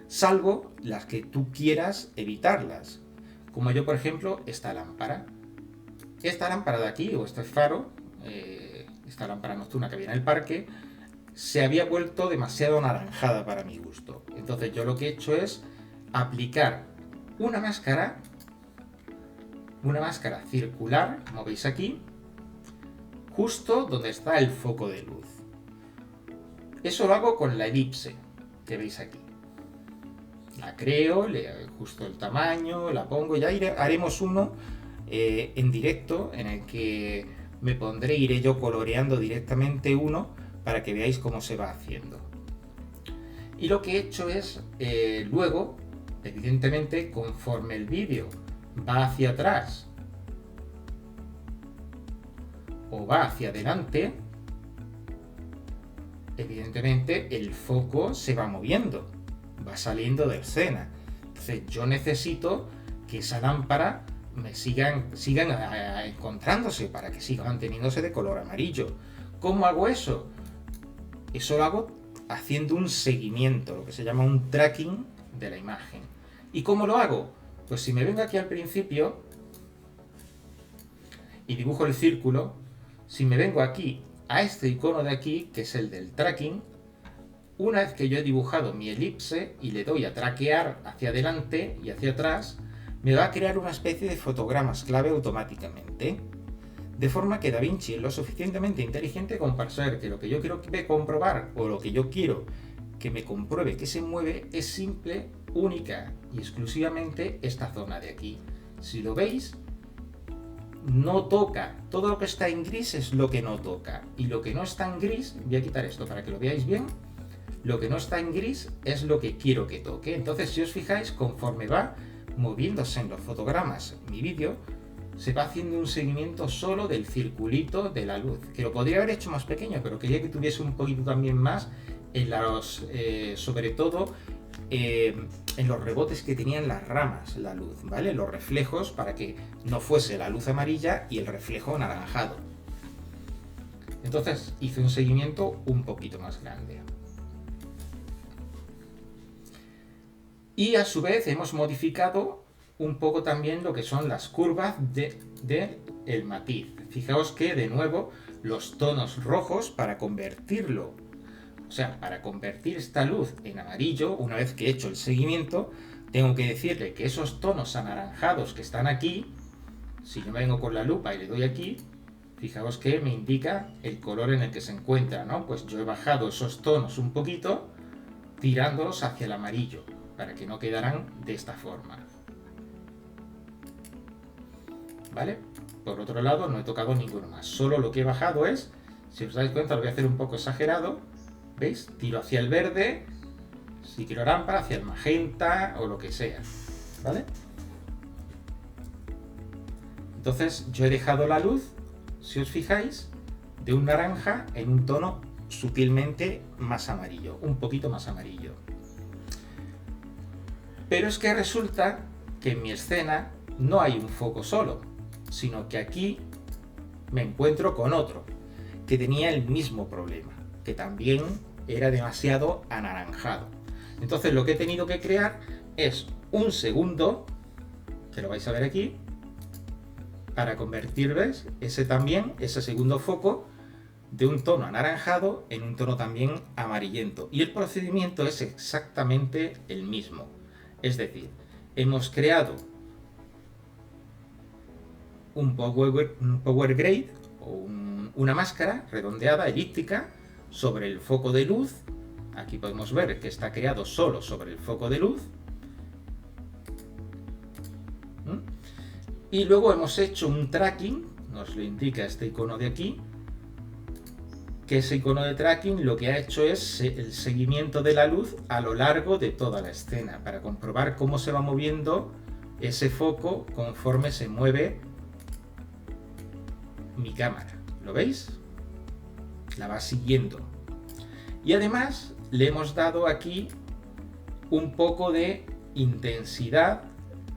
Salvo las que tú quieras evitarlas. Como yo, por ejemplo, esta lámpara. Esta lámpara de aquí, o este faro, esta lámpara nocturna que había en el parque, se había vuelto demasiado anaranjada para mi gusto. Entonces yo lo que he hecho es aplicar una máscara circular, como veis aquí, justo donde está el foco de luz. Eso lo hago con la elipse, que veis aquí. La creo, le ajusto el tamaño, la pongo, ya haremos uno en directo en el que iré yo coloreando directamente uno para que veáis cómo se va haciendo. Y lo que he hecho es, luego, evidentemente, conforme el vídeo va hacia atrás o va hacia adelante, evidentemente el foco se va moviendo, va saliendo de escena. Entonces yo necesito que esa lámpara me sigan encontrándose para que siga manteniéndose de color amarillo. ¿Cómo hago eso? Eso lo hago haciendo un seguimiento, lo que se llama un tracking de la imagen. ¿Y cómo lo hago? Pues si me vengo aquí al principio y dibujo el círculo, si me vengo aquí a este icono de aquí, que es el del tracking, una vez que yo he dibujado mi elipse y le doy a traquear hacia adelante y hacia atrás, me va a crear una especie de fotogramas clave automáticamente. De forma que DaVinci es lo suficientemente inteligente como para saber que lo que yo quiero comprobar o lo que yo quiero que me compruebe que se mueve es simple, única y exclusivamente esta zona de aquí. Si lo veis, no toca. Todo lo que está en gris es lo que no toca. Y lo que no está en gris, voy a quitar esto para que lo veáis bien, lo que no está en gris es lo que quiero que toque. Entonces, si os fijáis, conforme va moviéndose en los fotogramas mi vídeo, se va haciendo un seguimiento solo del circulito de la luz, que lo podría haber hecho más pequeño, pero quería que tuviese un poquito también más en los, sobre todo en los rebotes que tenían las ramas la luz, ¿vale? Los reflejos, para que no fuese la luz amarilla y el reflejo anaranjado. Entonces hice un seguimiento un poquito más grande. Y a su vez hemos modificado un poco también lo que son las curvas del matiz. Fijaos que de nuevo los tonos rojos, para convertirlo, o sea, para convertir esta luz en amarillo, una vez que he hecho el seguimiento, tengo que decirle que esos tonos anaranjados que están aquí, si yo me vengo con la lupa y le doy aquí, fijaos que me indica el color en el que se encuentra, ¿no? Pues yo he bajado esos tonos un poquito, tirándolos hacia el amarillo, para que no quedaran de esta forma. ¿Vale? Por otro lado, no he tocado ninguno más. Solo lo que he bajado es, si os dais cuenta, lo voy a hacer un poco exagerado. ¿Veis? Tiro hacia el verde, si quiero lámpara, hacia el magenta o lo que sea. ¿Vale? Entonces, yo he dejado la luz, si os fijáis, de un naranja en un tono sutilmente más amarillo, un poquito más amarillo. Pero es que resulta que en mi escena no hay un foco solo, sino que aquí me encuentro con otro, que tenía el mismo problema, que también era demasiado anaranjado. Entonces lo que he tenido que crear es un segundo, que lo vais a ver aquí, para convertir, ¿ves? Ese segundo foco, de un tono anaranjado en un tono también amarillento. Y el procedimiento es exactamente el mismo. Es decir, hemos creado un power grade o una máscara redondeada, elíptica, sobre el foco de luz. Aquí podemos ver que está creado solo sobre el foco de luz. Y luego hemos hecho un tracking, nos lo indica este icono de aquí, que ese icono de tracking lo que ha hecho es el seguimiento de la luz a lo largo de toda la escena, para comprobar cómo se va moviendo ese foco conforme se mueve mi cámara. ¿Lo veis? La va siguiendo. Y además le hemos dado aquí un poco de intensidad,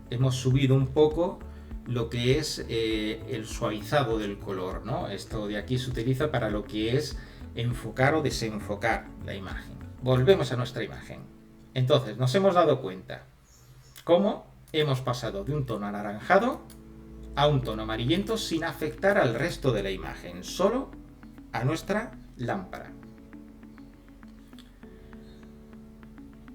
hemos subido un poco lo que es el suavizado del color, ¿no? Esto de aquí se utiliza para lo que es enfocar o desenfocar la imagen. Volvemos a nuestra imagen. Entonces nos hemos dado cuenta cómo hemos pasado de un tono anaranjado a un tono amarillento sin afectar al resto de la imagen, solo a nuestra lámpara.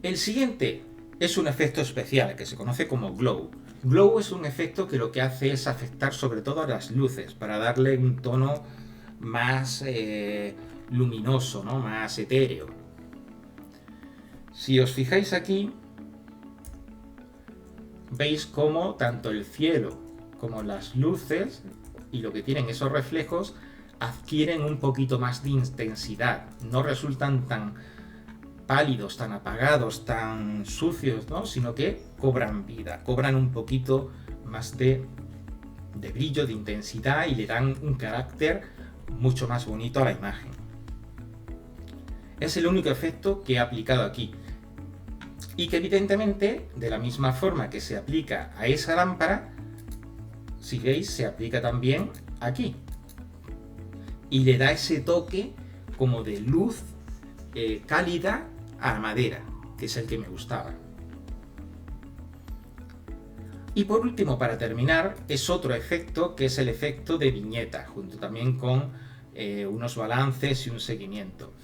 El siguiente es un efecto especial que se conoce como glow. Glow es un efecto que lo que hace es afectar sobre todo a las luces para darle un tono más luminoso, ¿no? Más etéreo. Si os fijáis aquí, veis cómo tanto el cielo como las luces y lo que tienen esos reflejos adquieren un poquito más de intensidad, no resultan tan pálidos, tan apagados, tan sucios, ¿no? Sino que cobran vida, cobran un poquito más de brillo, de intensidad, y le dan un carácter mucho más bonito a la imagen. Es el único efecto que he aplicado aquí, y que evidentemente, de la misma forma que se aplica a esa lámpara, si veis, se aplica también aquí, y le da ese toque como de luz cálida a madera, que es el que me gustaba. Y por último, para terminar, es otro efecto, que es el efecto de viñeta, junto también con unos balances y un seguimiento.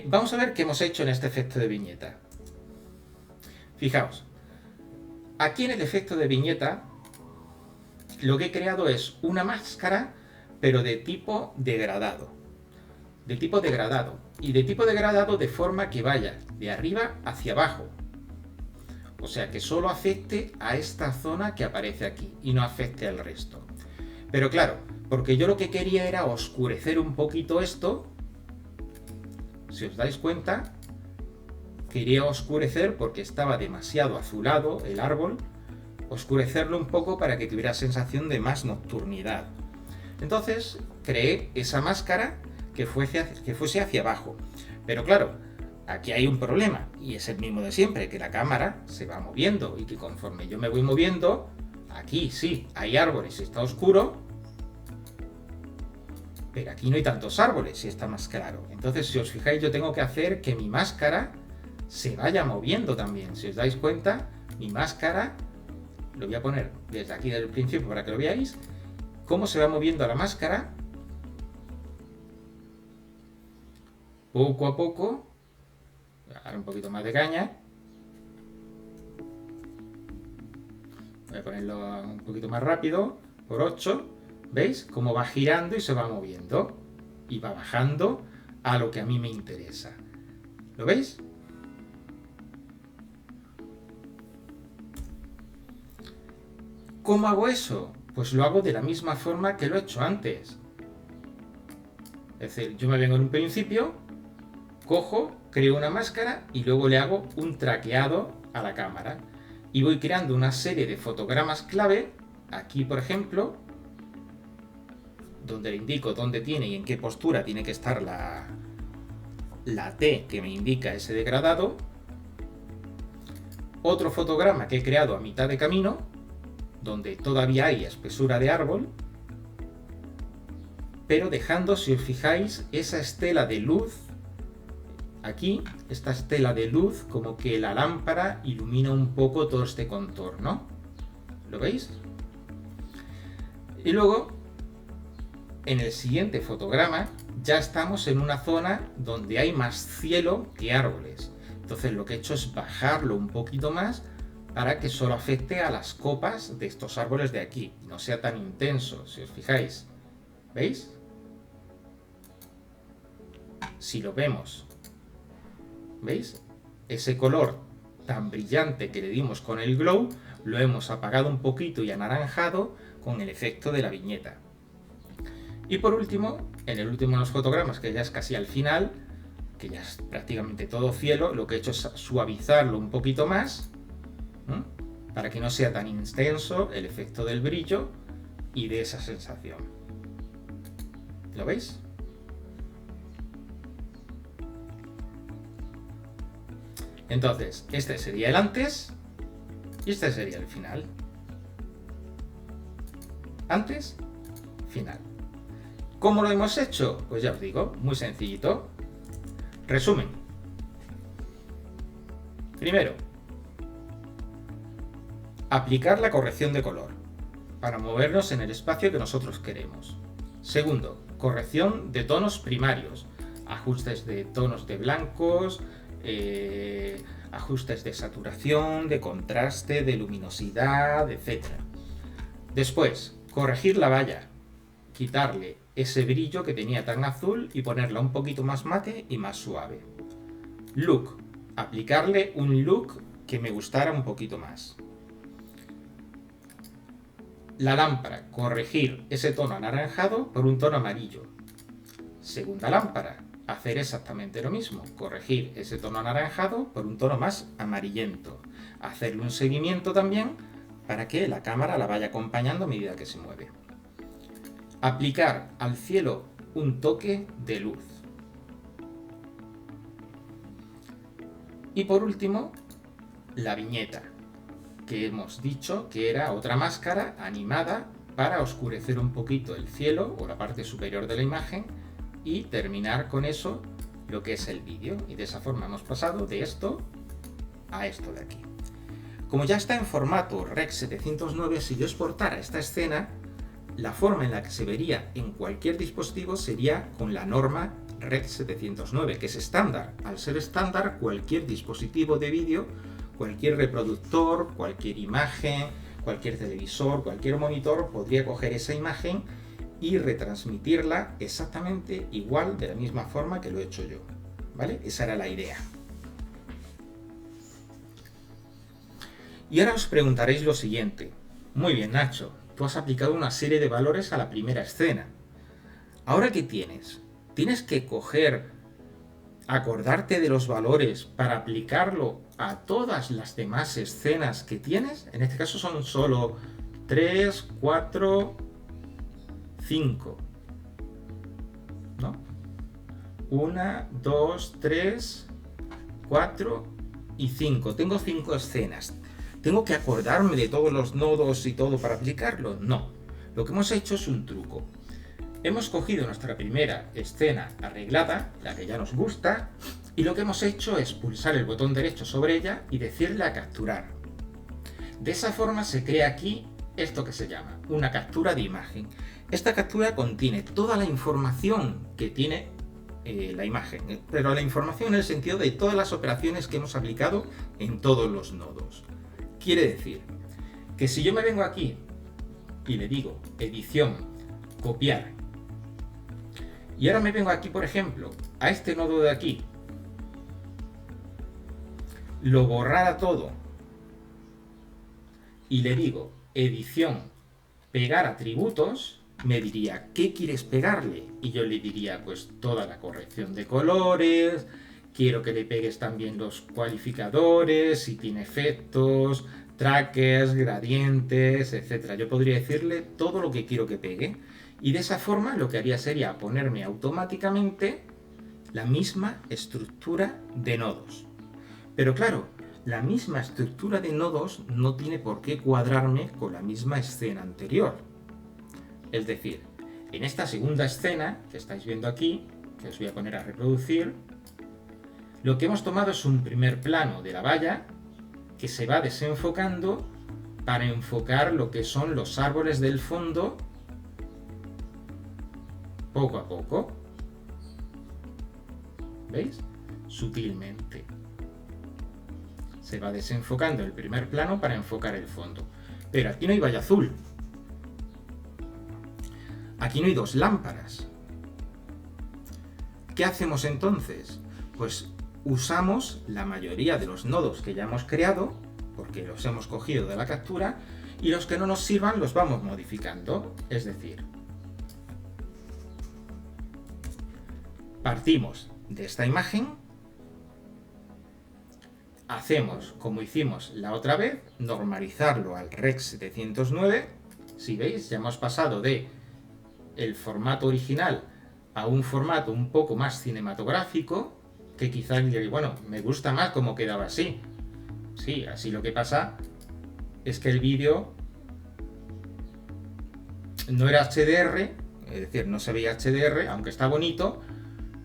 Vamos a ver qué hemos hecho en este efecto de viñeta. Fijaos, aquí en el efecto de viñeta lo que he creado es una máscara, pero de tipo degradado. Y de tipo degradado de forma que vaya de arriba hacia abajo. O sea, que solo afecte a esta zona que aparece aquí y no afecte al resto. Pero claro, porque yo lo que quería era oscurecer un poquito esto. Si os dais cuenta, quería oscurecer porque estaba demasiado azulado el árbol, oscurecerlo un poco para que tuviera sensación de más nocturnidad. Entonces creé esa máscara que fuese hacia abajo. Pero claro, aquí hay un problema, y es el mismo de siempre, que la cámara se va moviendo y que conforme yo me voy moviendo, aquí sí, hay árboles y está oscuro, pero aquí no hay tantos árboles y está más claro. Entonces, si os fijáis, yo tengo que hacer que mi máscara se vaya moviendo también. Si os dais cuenta, mi máscara, lo voy a poner desde aquí del principio para que lo veáis, cómo se va moviendo la máscara, poco a poco. Voy a dar un poquito más de caña. Voy a ponerlo un poquito más rápido, por 8. ¿Veis? Cómo va girando y se va moviendo. Y va bajando a lo que a mí me interesa. ¿Lo veis? ¿Cómo hago eso? Pues lo hago de la misma forma que lo he hecho antes. Es decir, yo me vengo en un principio, cojo, creo una máscara y luego le hago un traqueado a la cámara. Y voy creando una serie de fotogramas clave, aquí por ejemplo, donde le indico dónde tiene y en qué postura tiene que estar la T que me indica ese degradado. Otro fotograma que he creado a mitad de camino, donde todavía hay espesura de árbol, pero dejando, si os fijáis, esa estela de luz, aquí, esta estela de luz, como que la lámpara ilumina un poco todo este contorno. ¿Lo veis? Y luego, en el siguiente fotograma, ya estamos en una zona donde hay más cielo que árboles. Entonces lo que he hecho es bajarlo un poquito más para que solo afecte a las copas de estos árboles de aquí, no sea tan intenso, si os fijáis. ¿Veis? Si lo vemos, ¿veis? Ese color tan brillante que le dimos con el glow, lo hemos apagado un poquito y anaranjado con el efecto de la viñeta. Y por último, en el último de los fotogramas, que ya es casi al final, que ya es prácticamente todo cielo, lo que he hecho es suavizarlo un poquito más, para que no sea tan intenso el efecto del brillo y de esa sensación. ¿Lo veis? Entonces, este sería el antes y este sería el final. Antes, final. ¿Cómo lo hemos hecho? Pues ya os digo, muy sencillito. Resumen. Primero, aplicar la corrección de color para movernos en el espacio que nosotros queremos. Segundo, corrección de tonos primarios, ajustes de tonos de blancos, ajustes de saturación, de contraste, de luminosidad, etc. Después, corregir la valla, quitarle ese brillo que tenía tan azul y ponerla un poquito más mate y más suave. Look, aplicarle un look que me gustara un poquito más. La lámpara, corregir ese tono anaranjado por un tono amarillo. Segunda lámpara, hacer exactamente lo mismo, corregir ese tono anaranjado por un tono más amarillento. Hacerle un seguimiento también para que la cámara la vaya acompañando a medida que se mueve. Aplicar al cielo un toque de luz. Y por último, la viñeta, que hemos dicho que era otra máscara animada para oscurecer un poquito el cielo o la parte superior de la imagen y terminar con eso lo que es el vídeo. Y de esa forma hemos pasado de esto a esto de aquí. Como ya está en formato Rec 709, si yo exportara esta escena, la forma en la que se vería en cualquier dispositivo sería con la norma Rec 709, que es estándar. Al ser estándar, cualquier dispositivo de vídeo, cualquier reproductor, cualquier imagen, cualquier televisor, cualquier monitor podría coger esa imagen y retransmitirla exactamente igual, de la misma forma que lo he hecho yo, ¿vale? Esa era la idea. Y ahora os preguntaréis lo siguiente. Muy bien, Nacho, tú has aplicado una serie de valores a la primera escena. ¿Ahora qué tienes? ¿Tienes que acordarte de los valores para aplicarlo a todas las demás escenas que tienes. En este caso son solo 3, 4, 5, ¿no? 1, 2, 3, 4 y 5. Tengo 5 escenas. ¿Tengo que acordarme de todos los nodos y todo para aplicarlo? No. Lo que hemos hecho es un truco. Hemos cogido nuestra primera escena arreglada, la que ya nos gusta, y lo que hemos hecho es pulsar el botón derecho sobre ella y decirle a capturar. De esa forma se crea aquí esto que se llama una captura de imagen. Esta captura contiene toda la información que tiene la imagen, pero la información en el sentido de todas las operaciones que hemos aplicado en todos los nodos. Quiere decir que si yo me vengo aquí y le digo edición, copiar, y ahora me vengo aquí, por ejemplo, a este nodo de aquí, lo borrara todo y le digo edición, pegar atributos, me diría ¿qué quieres pegarle? Y yo le diría pues toda la corrección de colores, quiero que le pegues también los cualificadores, si tiene efectos, trackers, gradientes, etc. Yo podría decirle todo lo que quiero que pegue y de esa forma lo que haría sería ponerme automáticamente la misma estructura de nodos. Pero claro, la misma estructura de nodos no tiene por qué cuadrarme con la misma escena anterior. Es decir, en esta segunda escena que estáis viendo aquí, que os voy a poner a reproducir, lo que hemos tomado es un primer plano de la valla que se va desenfocando para enfocar lo que son los árboles del fondo poco a poco. ¿Veis? Sutilmente. Se va desenfocando el primer plano para enfocar el fondo. Pero aquí no hay valla azul. Aquí no hay dos lámparas. ¿Qué hacemos entonces? Pues usamos la mayoría de los nodos que ya hemos creado, porque los hemos cogido de la captura, y los que no nos sirvan los vamos modificando. Es decir, partimos de esta imagen, hacemos como hicimos la otra vez, normalizarlo al Rec. 709. Si veis, ya hemos pasado de el formato original a un formato un poco más cinematográfico, que quizás diréis, bueno, me gusta más cómo quedaba así. Sí, así lo que pasa es que el vídeo no era HDR, es decir, no se veía HDR, aunque está bonito,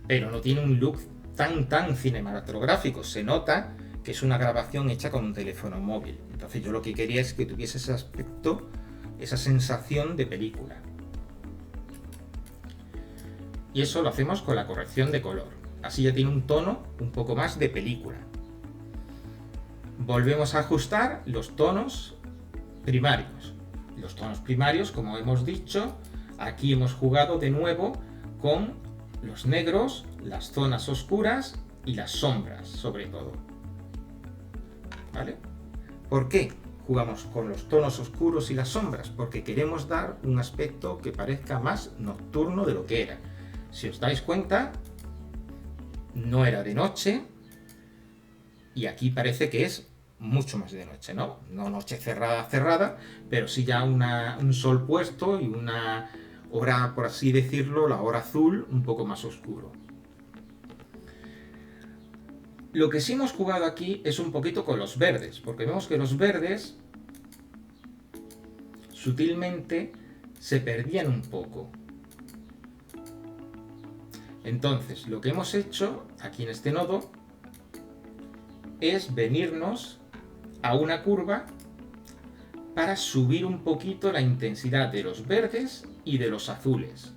pero no tiene un look tan cinematográfico. Se nota que es una grabación hecha con un teléfono móvil. Entonces yo lo que quería es que tuviese ese aspecto, esa sensación de película. Y eso lo hacemos con la corrección de color. Así ya tiene un tono un poco más de película. Volvemos a ajustar los tonos primarios. Los tonos primarios, como hemos dicho, aquí hemos jugado de nuevo con los negros, las zonas oscuras y las sombras, sobre todo. ¿Vale? ¿Por qué jugamos con los tonos oscuros y las sombras? Porque queremos dar un aspecto que parezca más nocturno de lo que era. Si os dais cuenta, no era de noche y aquí parece que es mucho más de noche, ¿no? No noche cerrada, pero sí ya un sol puesto y una hora, por así decirlo, la hora azul, un poco más oscuro. Lo que sí hemos jugado aquí es un poquito con los verdes, porque vemos que los verdes sutilmente se perdían un poco. Entonces, lo que hemos hecho aquí en este nodo es venirnos a una curva para subir un poquito la intensidad de los verdes y de los azules,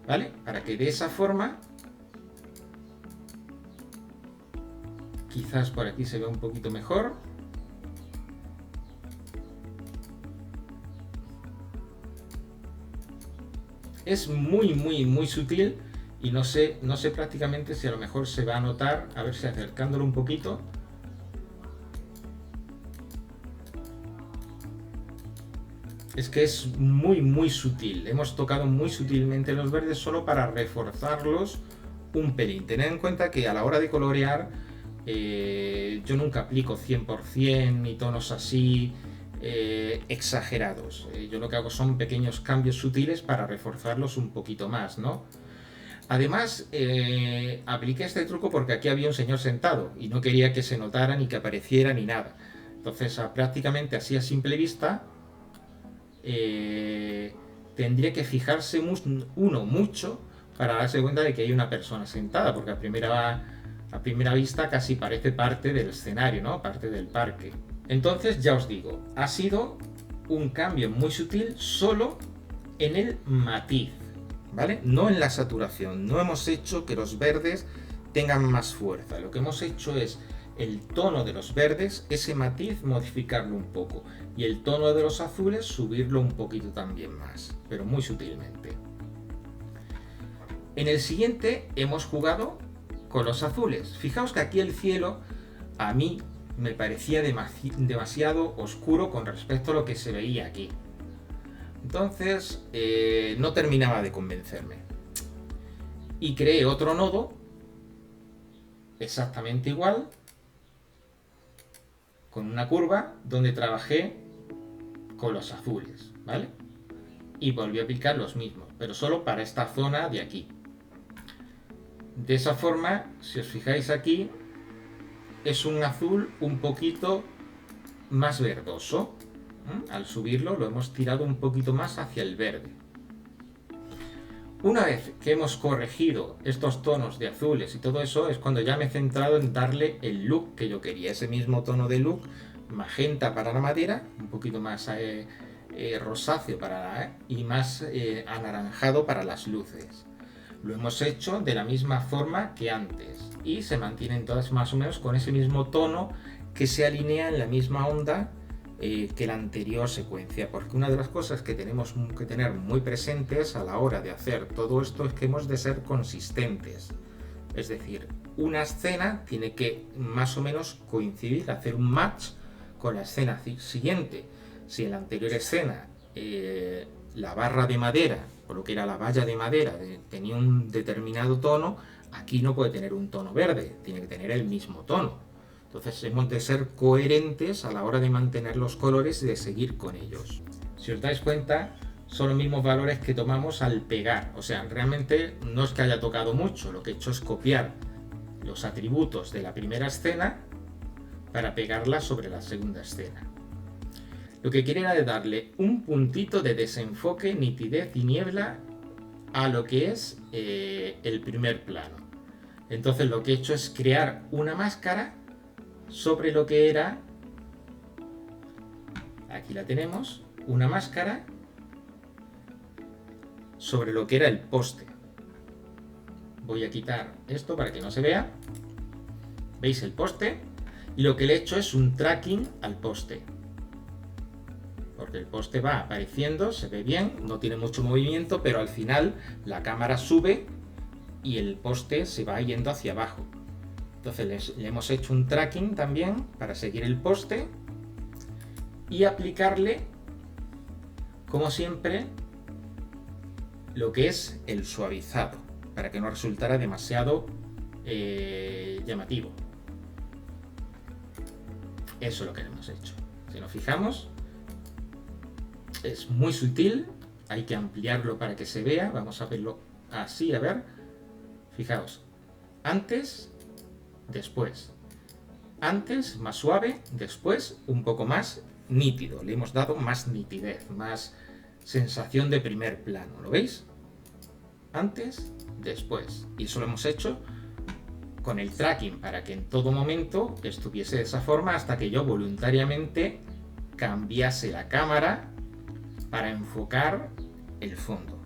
¿vale? Para que de esa forma, quizás por aquí se vea un poquito mejor. Es muy sutil. Y no sé prácticamente si a lo mejor se va a notar, a ver si acercándolo un poquito. Es que es muy sutil. Hemos tocado muy sutilmente los verdes solo para reforzarlos un pelín. Tened en cuenta que a la hora de colorear, yo nunca aplico 100% ni tonos así exagerados. Yo lo que hago son pequeños cambios sutiles para reforzarlos un poquito más, ¿no? Además, apliqué este truco porque aquí había un señor sentado y no quería que se notara ni que apareciera ni nada. Entonces, prácticamente así a simple vista, tendría que fijarse uno mucho para darse cuenta de que hay una persona sentada, porque a primera vista casi parece parte del escenario, ¿no? Parte del parque. Entonces, ya os digo, ha sido un cambio muy sutil solo en el matiz, ¿vale? No en la saturación. No hemos hecho que los verdes tengan más fuerza. Lo que hemos hecho es el tono de los verdes, ese matiz, modificarlo un poco. Y el tono de los azules, subirlo un poquito también más, pero muy sutilmente. En el siguiente hemos jugado con los azules. Fijaos que aquí el cielo a mí me parecía demasiado oscuro con respecto a lo que se veía aquí. Entonces no terminaba de convencerme. Y creé otro nodo exactamente igual, con una curva donde trabajé con los azules, ¿vale? Y volví a aplicar los mismos, pero solo para esta zona de aquí. De esa forma, si os fijáis aquí, es un azul un poquito más verdoso. Al subirlo lo hemos tirado un poquito más hacia el verde. Una vez que hemos corregido estos tonos de azules y todo eso, es cuando ya me he centrado en darle el look que yo quería. Ese mismo tono de look, magenta para la madera, un poquito más rosáceo y más anaranjado para las luces. Lo hemos hecho de la misma forma que antes y se mantienen todas más o menos con ese mismo tono que se alinea en la misma onda que la anterior secuencia, porque una de las cosas que tenemos que tener muy presentes a la hora de hacer todo esto es que hemos de ser consistentes. Es decir, una escena tiene que más o menos coincidir, hacer un match con la escena siguiente. Si en la anterior escena la barra de madera, o lo que era la valla de madera, tenía un determinado tono, aquí no puede tener un tono verde, tiene que tener el mismo tono. Entonces hemos de ser coherentes a la hora de mantener los colores y de seguir con ellos. Si os dais cuenta, son los mismos valores que tomamos al pegar. O sea, realmente no es que haya tocado mucho, lo que he hecho es copiar los atributos de la primera escena para pegarla sobre la segunda escena. Lo que quería era darle un puntito de desenfoque, nitidez y niebla a lo que es el primer plano. Entonces lo que he hecho es crear una máscara sobre lo que era, aquí la tenemos, una máscara sobre lo que era el poste. Voy a quitar esto para que no se vea. ¿Veis el poste? Y lo que le he hecho es un tracking al poste. Porque el poste va apareciendo, se ve bien, no tiene mucho movimiento, pero al final la cámara sube y el poste se va yendo hacia abajo. Entonces le hemos hecho un tracking también para seguir el poste y aplicarle, como siempre, lo que es el suavizado, para que no resultara demasiado llamativo. Eso es lo que le hemos hecho. Si nos fijamos, es muy sutil, hay que ampliarlo para que se vea. Vamos a verlo así, a ver. Fijaos, antes, después. Antes más suave, después un poco más nítido. Le hemos dado más nitidez, más sensación de primer plano. ¿Lo veis? Antes, después. Y eso lo hemos hecho con el tracking para que en todo momento estuviese de esa forma hasta que yo voluntariamente cambiase la cámara para enfocar el fondo.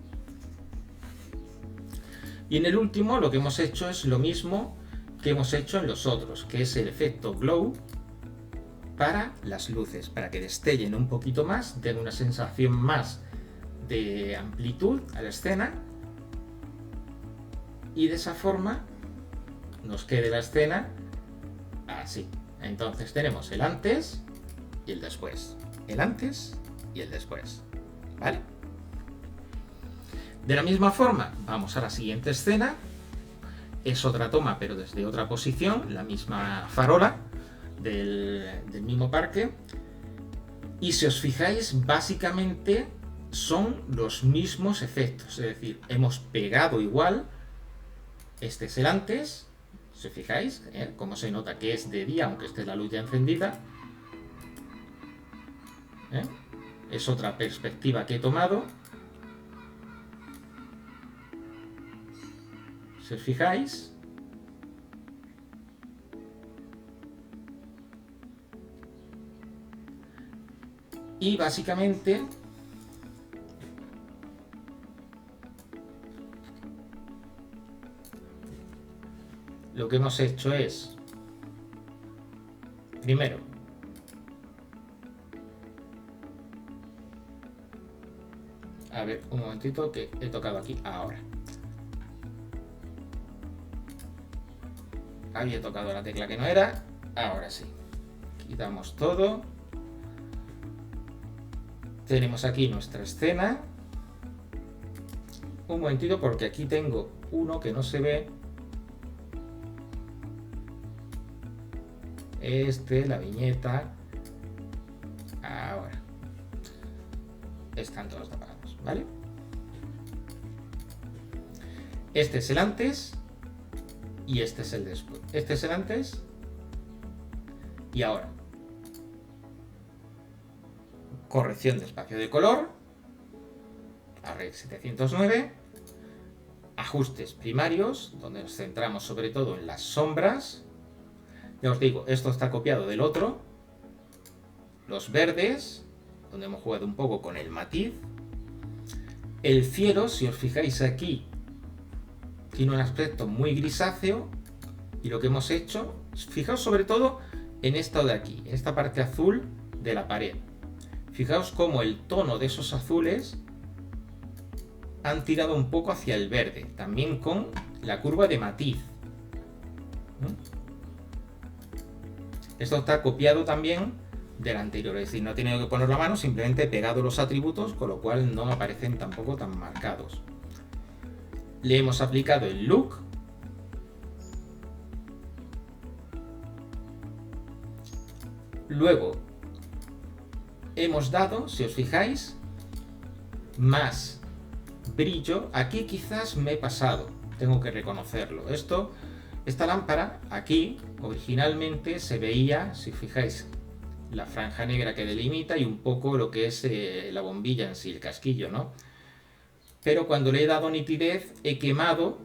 Y en el último lo que hemos hecho es lo mismo que hemos hecho en los otros, que es el efecto glow para las luces, para que destellen un poquito más, den una sensación más de amplitud a la escena y de esa forma nos quede la escena así. Entonces tenemos el antes y el después, el antes y el después, ¿vale? De la misma forma, vamos a la siguiente escena es otra toma, pero desde otra posición, la misma farola del mismo parque. Y si os fijáis, básicamente son los mismos efectos, es decir, hemos pegado igual. Este es el antes, si os fijáis, cómo se nota que es de día, aunque esté la luz ya encendida. Es otra perspectiva que he tomado. Si os fijáis, y básicamente lo que hemos hecho es, primero, a ver, un momentito que he tocado aquí ahora. Había tocado la tecla que no era, ahora sí. Quitamos todo. Tenemos aquí nuestra escena. Un momentito porque aquí tengo uno que no se ve. La viñeta. Ahora. Están todos apagados, ¿vale? Este es el antes y este es el después. Este es el antes y ahora. Corrección de espacio de color. Array 709. Ajustes primarios, donde nos centramos sobre todo en las sombras. Ya os digo, esto está copiado del otro. Los verdes, donde hemos jugado un poco con el matiz. El cielo, si os fijáis aquí, tiene un aspecto muy grisáceo. Y lo que hemos hecho, fijaos sobre todo en esta de aquí, en esta parte azul de la pared. Fijaos cómo el tono de esos azules han tirado un poco hacia el verde, también con la curva de matiz. Esto está copiado también del anterior, es decir, no he tenido que poner la mano, simplemente he pegado los atributos, con lo cual no aparecen tampoco tan marcados. Le hemos aplicado el look. Luego hemos dado, si os fijáis, más brillo. Aquí quizás me he pasado, tengo que reconocerlo. Esta lámpara aquí originalmente se veía, si os fijáis, la franja negra que delimita y un poco lo que es la bombilla en sí, el casquillo, ¿no? Pero cuando le he dado nitidez he quemado,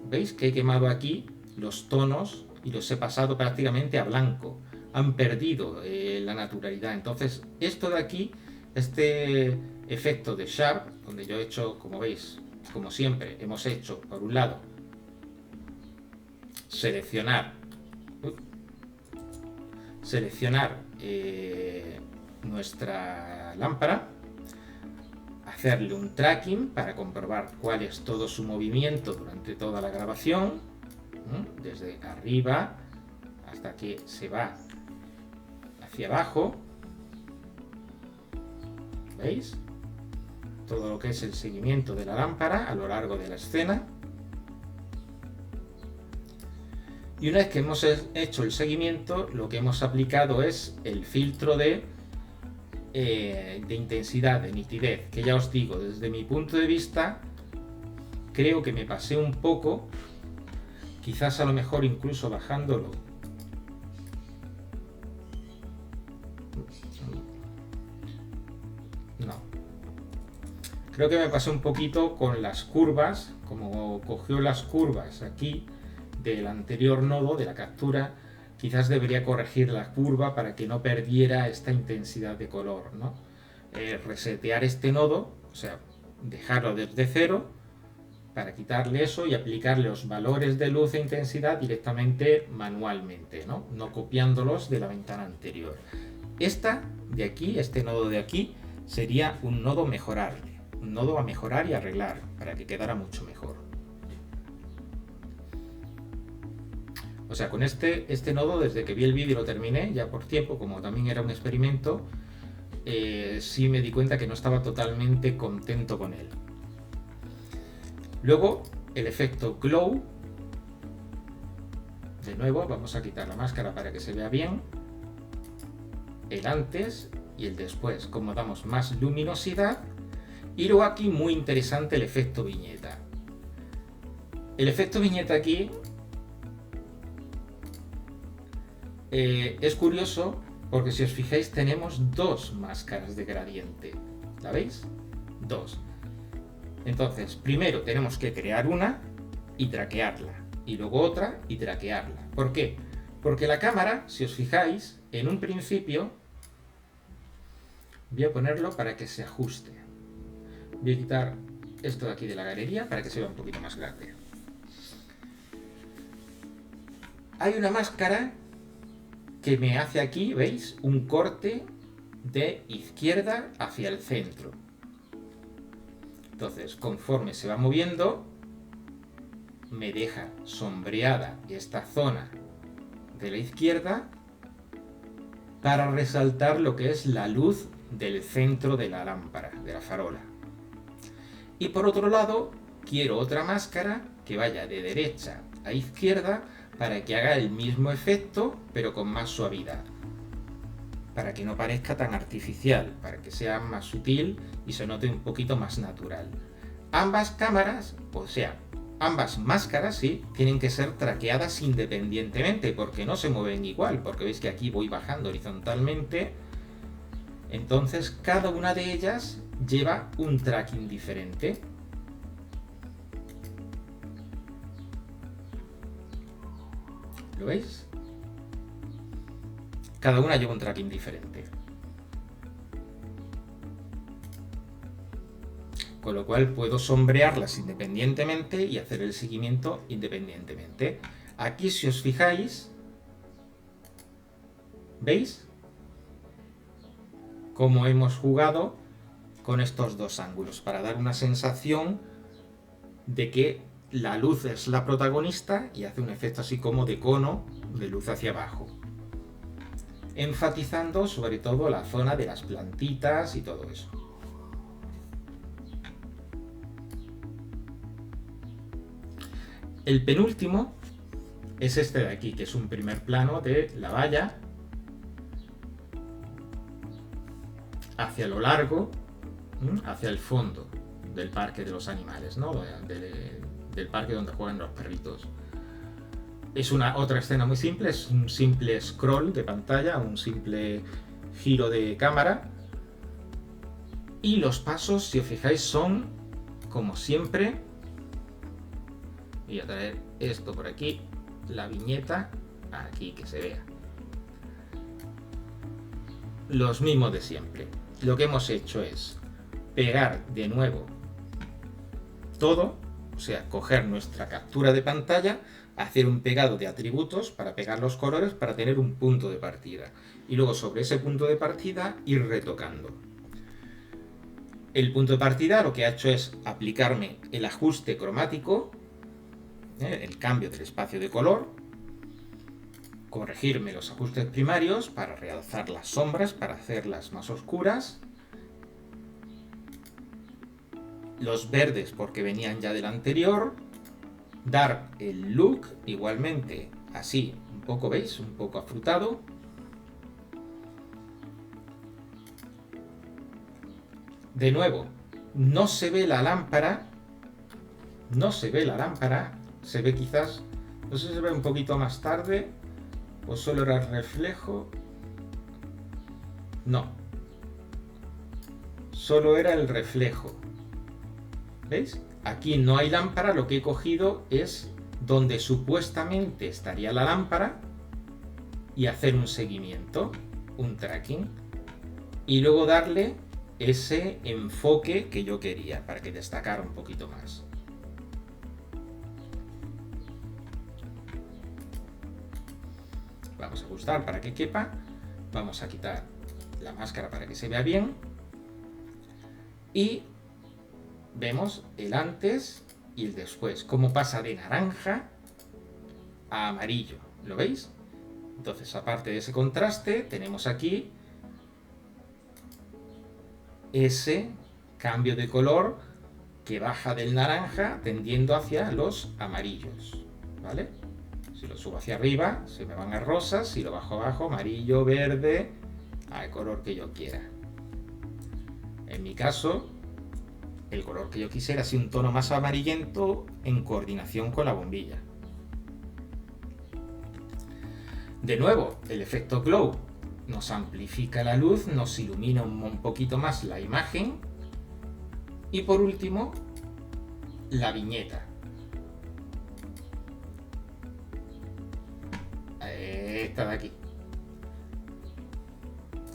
¿veis que he quemado aquí los tonos y los he pasado prácticamente a blanco? Han perdido la naturalidad. Entonces esto de aquí, este efecto de Sharp, donde yo he hecho, como veis, como siempre, hemos hecho por un lado seleccionar nuestra lámpara, hacerle un tracking para comprobar cuál es todo su movimiento durante toda la grabación, desde arriba hasta que se va hacia abajo. ¿Veis? Todo lo que es el seguimiento de la lámpara a lo largo de la escena. Y una vez que hemos hecho el seguimiento, lo que hemos aplicado es el filtro de intensidad, de nitidez, que ya os digo, desde mi punto de vista, creo que me pasé un poco, quizás a lo mejor incluso bajándolo. No. Creo que me pasé un poquito con las curvas, como cogió las curvas aquí del anterior nodo de la captura, quizás debería corregir la curva para que no perdiera esta intensidad de color, ¿no? Resetear este nodo, o sea, dejarlo desde cero para quitarle eso y aplicarle los valores de luz e intensidad directamente manualmente, no copiándolos de la ventana anterior. Esta de aquí, este nodo de aquí, sería un nodo mejorable, un nodo a mejorar y arreglar para que quedara mucho mejor. O sea, con este nodo, desde que vi el vídeo y lo terminé, ya por tiempo, como también era un experimento, sí me di cuenta que no estaba totalmente contento con él. Luego, el efecto glow, De nuevo vamos a quitar la máscara para que se vea bien el antes y el después, como damos más luminosidad. Y luego aquí muy interesante el efecto viñeta. El efecto viñeta aquí es curioso porque si os fijáis tenemos dos máscaras de gradiente. ¿La veis? Dos. Entonces, primero tenemos que crear una y traquearla. Y luego otra y traquearla. ¿Por qué? Porque la cámara, si os fijáis, en un principio voy a ponerlo para que se ajuste. Voy a quitar esto de aquí de la galería para que se vea un poquito más grande. Hay una máscara que me hace aquí, ¿veis? Un corte de izquierda hacia el centro. Entonces, conforme se va moviendo, me deja sombreada esta zona de la izquierda para resaltar lo que es la luz del centro de la lámpara, de la farola. Y por otro lado, quiero otra máscara que vaya de derecha a izquierda para que haga el mismo efecto, pero con más suavidad. Para que no parezca tan artificial, para que sea más sutil y se note un poquito más natural. Ambas cámaras, o sea, ambas máscaras, sí, tienen que ser traqueadas independientemente, porque no se mueven igual, porque veis que aquí voy bajando horizontalmente. Entonces, cada una de ellas lleva un tracking diferente. ¿Lo veis? Cada una lleva un tracking diferente. Con lo cual puedo sombrearlas independientemente y hacer el seguimiento independientemente. Aquí, si os fijáis, ¿veis cómo hemos jugado con estos dos ángulos? Para dar una sensación de que la luz es la protagonista y hace un efecto así como de cono de luz hacia abajo. Enfatizando sobre todo la zona de las plantitas y todo eso. El penúltimo es este de aquí, que es un primer plano de la valla hacia lo largo, hacia el fondo del parque de los animales, ¿no? Del parque donde juegan los perritos. Es otra escena muy simple, es un simple scroll de pantalla, un simple giro de cámara. Y los pasos, si os fijáis, son, como siempre, voy a traer esto por aquí, la viñeta, aquí que se vea. Los mismos de siempre. Lo que hemos hecho es pegar de nuevo todo, o sea, coger nuestra captura de pantalla, hacer un pegado de atributos para pegar los colores para tener un punto de partida. Y luego sobre ese punto de partida ir retocando. El punto de partida lo que ha hecho es aplicarme el ajuste cromático, el cambio del espacio de color, corregirme los ajustes primarios para realzar las sombras, para hacerlas más oscuras, los verdes porque venían ya del anterior, dar el look igualmente así, un poco, ¿veis? Un poco afrutado. De nuevo, no se ve la lámpara, se ve quizás, no sé si se ve un poquito más tarde, o solo era el reflejo. No, solo era el reflejo. ¿Veis? Aquí no hay lámpara, lo que he cogido es donde supuestamente estaría la lámpara y hacer un seguimiento, un tracking, y luego darle ese enfoque que yo quería para que destacara un poquito más. Vamos a ajustar para que quepa, vamos a quitar la máscara para que se vea bien y vemos el antes y el después, cómo pasa de naranja a amarillo, ¿lo veis? Entonces, aparte de ese contraste, tenemos aquí ese cambio de color que baja del naranja tendiendo hacia los amarillos, ¿vale? Si lo subo hacia arriba, se me van a rosas. Si lo bajo abajo, amarillo, verde, al color que yo quiera. En mi caso, el color que yo quisiera es un tono más amarillento en coordinación con la bombilla. De nuevo, el efecto glow nos amplifica la luz, nos ilumina un poquito más la imagen. Y por último, la viñeta. Esta de aquí.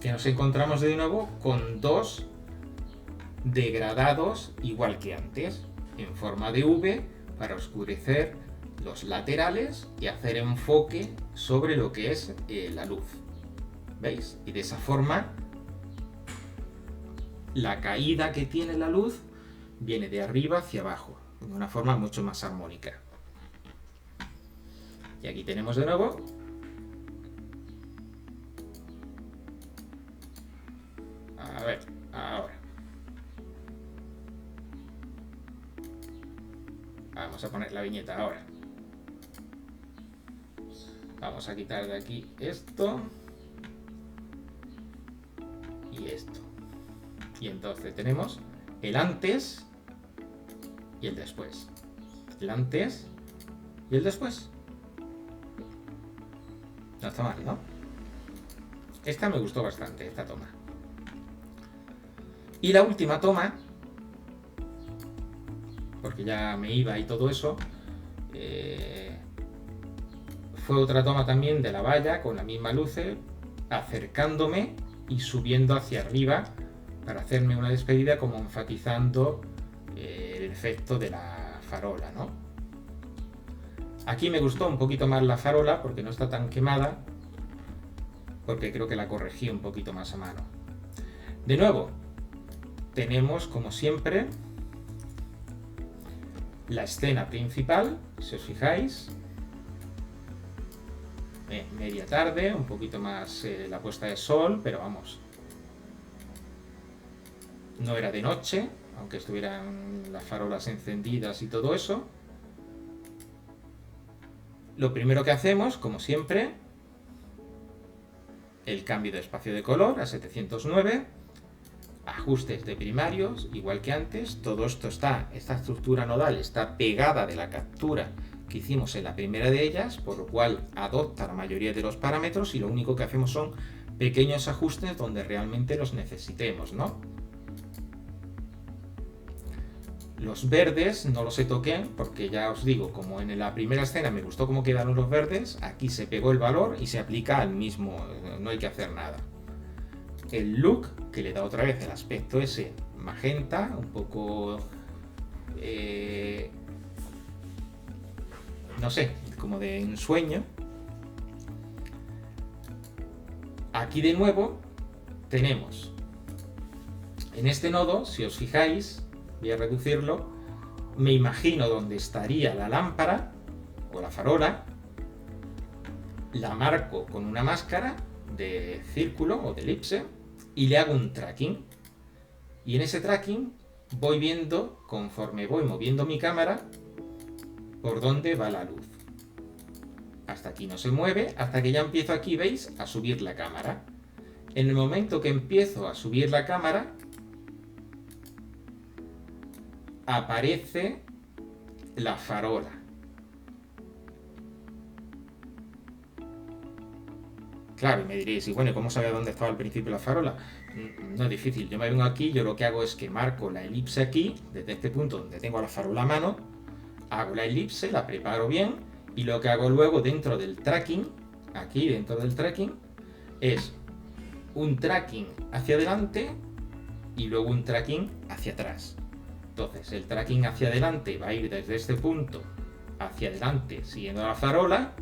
Que nos encontramos de nuevo con dos degradados igual que antes, en forma de V, para oscurecer los laterales y hacer enfoque sobre lo que es la luz. ¿Veis? Y de esa forma la caída que tiene la luz viene de arriba hacia abajo, de una forma mucho más armónica. Y aquí tenemos de nuevo a ver, ahora vamos a poner la viñeta ahora. Vamos a quitar de aquí esto y esto. Y entonces tenemos el antes y el después. El antes y el después. No está mal, ¿no? Esta me gustó bastante, esta toma. Y la última toma, porque ya me iba y todo eso, fue otra toma también de la valla con la misma luz, acercándome y subiendo hacia arriba para hacerme una despedida, como enfatizando el efecto de la farola, ¿no? Aquí me gustó un poquito más la farola porque no está tan quemada, porque creo que la corregí un poquito más a mano. De nuevo, tenemos como siempre la escena principal, si os fijáis, media tarde, un poquito más la puesta de sol, pero vamos, no era de noche, aunque estuvieran las farolas encendidas y todo eso. Lo primero que hacemos, como siempre, el cambio de espacio de color a 709, ajustes de primarios, igual que antes. Todo esto esta estructura nodal está pegada de la captura que hicimos en la primera de ellas, por lo cual adopta la mayoría de los parámetros y lo único que hacemos son pequeños ajustes donde realmente los necesitemos, ¿no? Los verdes no los toqué porque ya os digo, como en la primera escena me gustó cómo quedaron los verdes, aquí se pegó el valor y se aplica al mismo, no hay que hacer nada. El look, que le da otra vez el aspecto ese magenta, un poco, no sé, como de ensueño. Aquí de nuevo tenemos, en este nodo, si os fijáis, voy a reducirlo, me imagino dónde estaría la lámpara o la farola, la marco con una máscara de círculo o de elipse y le hago un tracking. Y en ese tracking voy viendo, conforme voy moviendo mi cámara, por dónde va la luz. Hasta aquí no se mueve, hasta que ya empiezo aquí, ¿veis?, a subir la cámara. En el momento que empiezo a subir la cámara, aparece la farola. Claro, y me diréis, y bueno, ¿cómo sabía dónde estaba al principio la farola? No es difícil, yo me vengo aquí, yo lo que hago es que marco la elipse aquí, desde este punto donde tengo la farola a mano, hago la elipse, la preparo bien, y lo que hago luego dentro del tracking, aquí dentro del tracking, es un tracking hacia adelante y luego un tracking hacia atrás. Entonces el tracking hacia adelante va a ir desde este punto hacia adelante siguiendo la farola,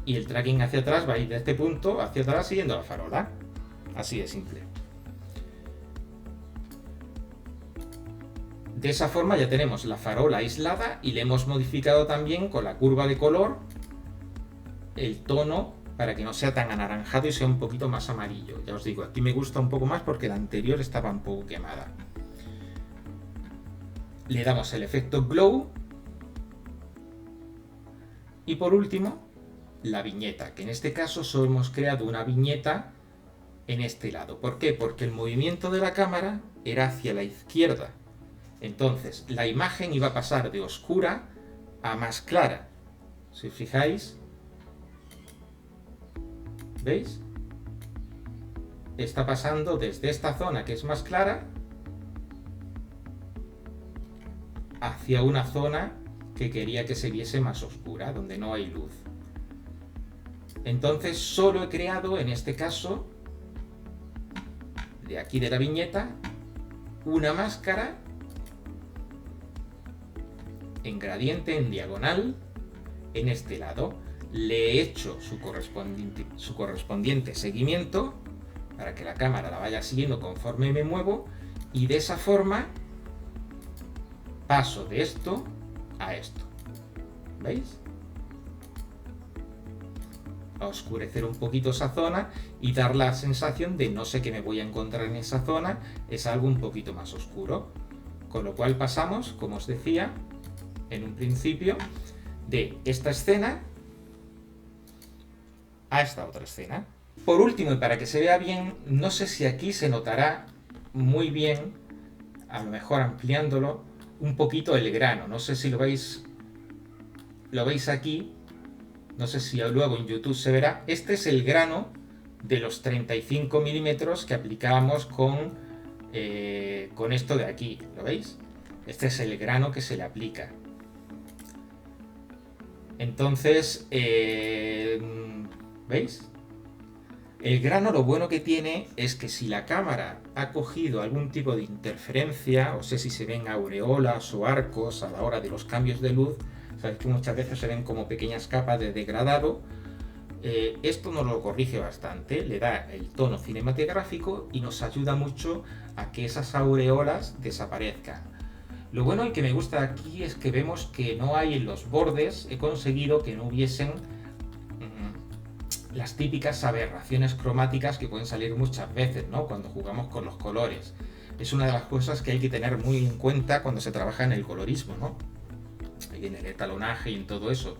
y el tracking hacia atrás va a ir de este punto hacia atrás siguiendo la farola. Así de simple. De esa forma ya tenemos la farola aislada y le hemos modificado también con la curva de color el tono para que no sea tan anaranjado y sea un poquito más amarillo. Ya os digo, aquí me gusta un poco más porque la anterior estaba un poco quemada. Le damos el efecto glow Y por último, la viñeta, que en este caso solo hemos creado una viñeta en este lado. ¿Por qué? Porque el movimiento de la cámara era hacia la izquierda. Entonces, la imagen iba a pasar de oscura a más clara. Si os fijáis, ¿veis? Está pasando desde esta zona que es más clara hacia una zona que quería que se viese más oscura, donde no hay luz. Entonces solo he creado, en este caso, de aquí de la viñeta, una máscara en gradiente, en diagonal, en este lado. Le he hecho su correspondiente seguimiento para que la cámara la vaya siguiendo conforme me muevo, y de esa forma paso de esto a esto. ¿Veis? A oscurecer un poquito esa zona y dar la sensación de no sé qué me voy a encontrar en esa zona, es algo un poquito más oscuro. Con lo cual pasamos, como os decía en un principio, de esta escena a esta otra escena. Por último, y para que se vea bien, no sé si aquí se notará muy bien, a lo mejor ampliándolo un poquito el grano, no sé si lo veis aquí, no sé si luego en YouTube se verá. Este es el grano de los 35 milímetros que aplicábamos con esto de aquí, ¿lo veis? Este es el grano que se le aplica. Entonces, ¿veis? El grano, lo bueno que tiene es que si la cámara ha cogido algún tipo de interferencia, o sé si se ven aureolas o arcos a la hora de los cambios de luz, sabéis que muchas veces se ven como pequeñas capas de degradado, esto nos lo corrige bastante, le da el tono cinematográfico y nos ayuda mucho a que esas aureolas desaparezcan. Lo bueno y que me gusta aquí es que vemos que no hay en los bordes, he conseguido que no hubiesen las típicas aberraciones cromáticas que pueden salir muchas veces, ¿no?, cuando jugamos con los colores. Es una de las cosas que hay que tener muy en cuenta cuando se trabaja en el colorismo, ¿no?, y en el etalonaje y en todo eso.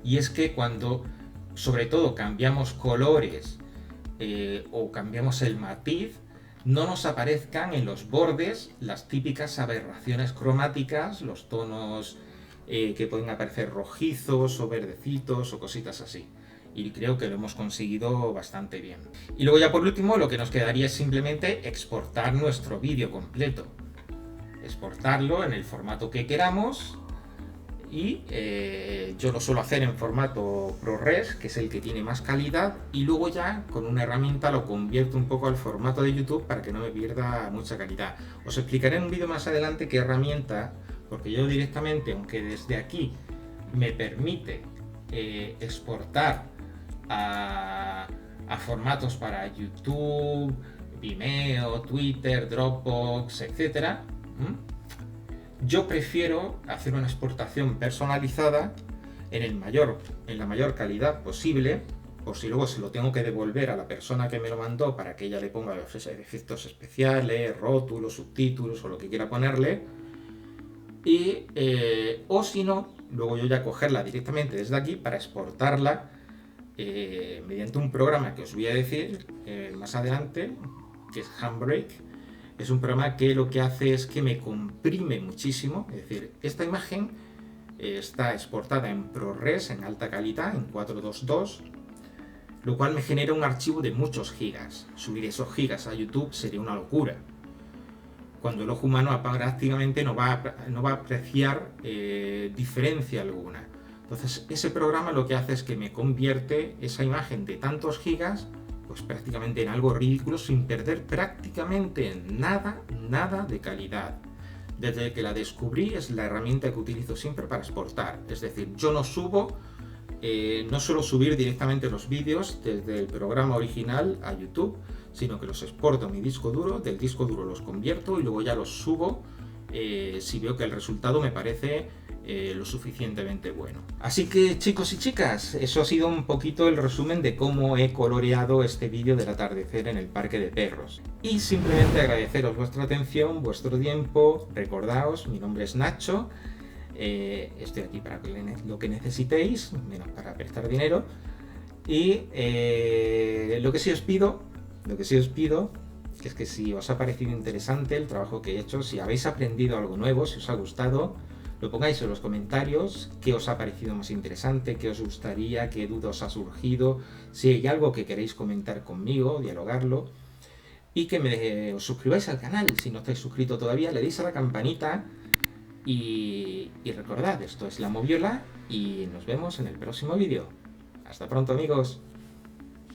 Y es que cuando, sobre todo, cambiamos colores o cambiamos el matiz, no nos aparezcan en los bordes las típicas aberraciones cromáticas, los tonos que pueden aparecer rojizos o verdecitos o cositas así. Y creo que lo hemos conseguido bastante bien. Y luego ya por último lo que nos quedaría es simplemente exportar nuestro vídeo completo. Exportarlo en el formato que queramos y yo lo suelo hacer en formato ProRes, que es el que tiene más calidad, y luego ya con una herramienta lo convierto un poco al formato de YouTube para que no me pierda mucha calidad. Os explicaré en un vídeo más adelante qué herramienta, porque yo directamente, aunque desde aquí me permite exportar a formatos para YouTube, Vimeo, Twitter, Dropbox, etc., yo prefiero hacer una exportación personalizada en la mayor calidad posible, por si luego se lo tengo que devolver a la persona que me lo mandó para que ella le ponga los efectos especiales, rótulos, subtítulos o lo que quiera ponerle, y o si no, luego yo ya cogerla directamente desde aquí para exportarla mediante un programa que os voy a decir más adelante, que es Handbrake. Es un programa que lo que hace es que me comprime muchísimo, es decir, esta imagen está exportada en ProRes en alta calidad, en 422, lo cual me genera un archivo de muchos gigas. Subir esos gigas a YouTube sería una locura, cuando el ojo humano prácticamente no va a apreciar diferencia alguna. Entonces ese programa lo que hace es que me convierte esa imagen de tantos gigas pues prácticamente en algo ridículo, sin perder prácticamente nada de calidad. Desde que la descubrí es la herramienta que utilizo siempre para exportar. Es decir, yo no suelo subir directamente los vídeos desde el programa original a YouTube, sino que los exporto a mi disco duro, del disco duro los convierto y luego ya los subo si veo que el resultado me parece lo suficientemente bueno. Así que, chicos y chicas, eso ha sido un poquito el resumen de cómo he coloreado este vídeo del atardecer en el parque de perros. Y simplemente agradeceros vuestra atención, vuestro tiempo. Recordaos, mi nombre es Nacho Estoy aquí para lo que necesitéis, menos para prestar dinero. Y lo que sí os pido es que si os ha parecido interesante el trabajo que he hecho, si habéis aprendido algo nuevo, si os ha gustado, lo pongáis en los comentarios, qué os ha parecido más interesante, qué os gustaría, qué duda os ha surgido, si hay algo que queréis comentar conmigo, dialogarlo, y que os suscribáis al canal, si no estáis suscritos todavía, le deis a la campanita y recordad, esto es La Moviola y nos vemos en el próximo vídeo. Hasta pronto, amigos.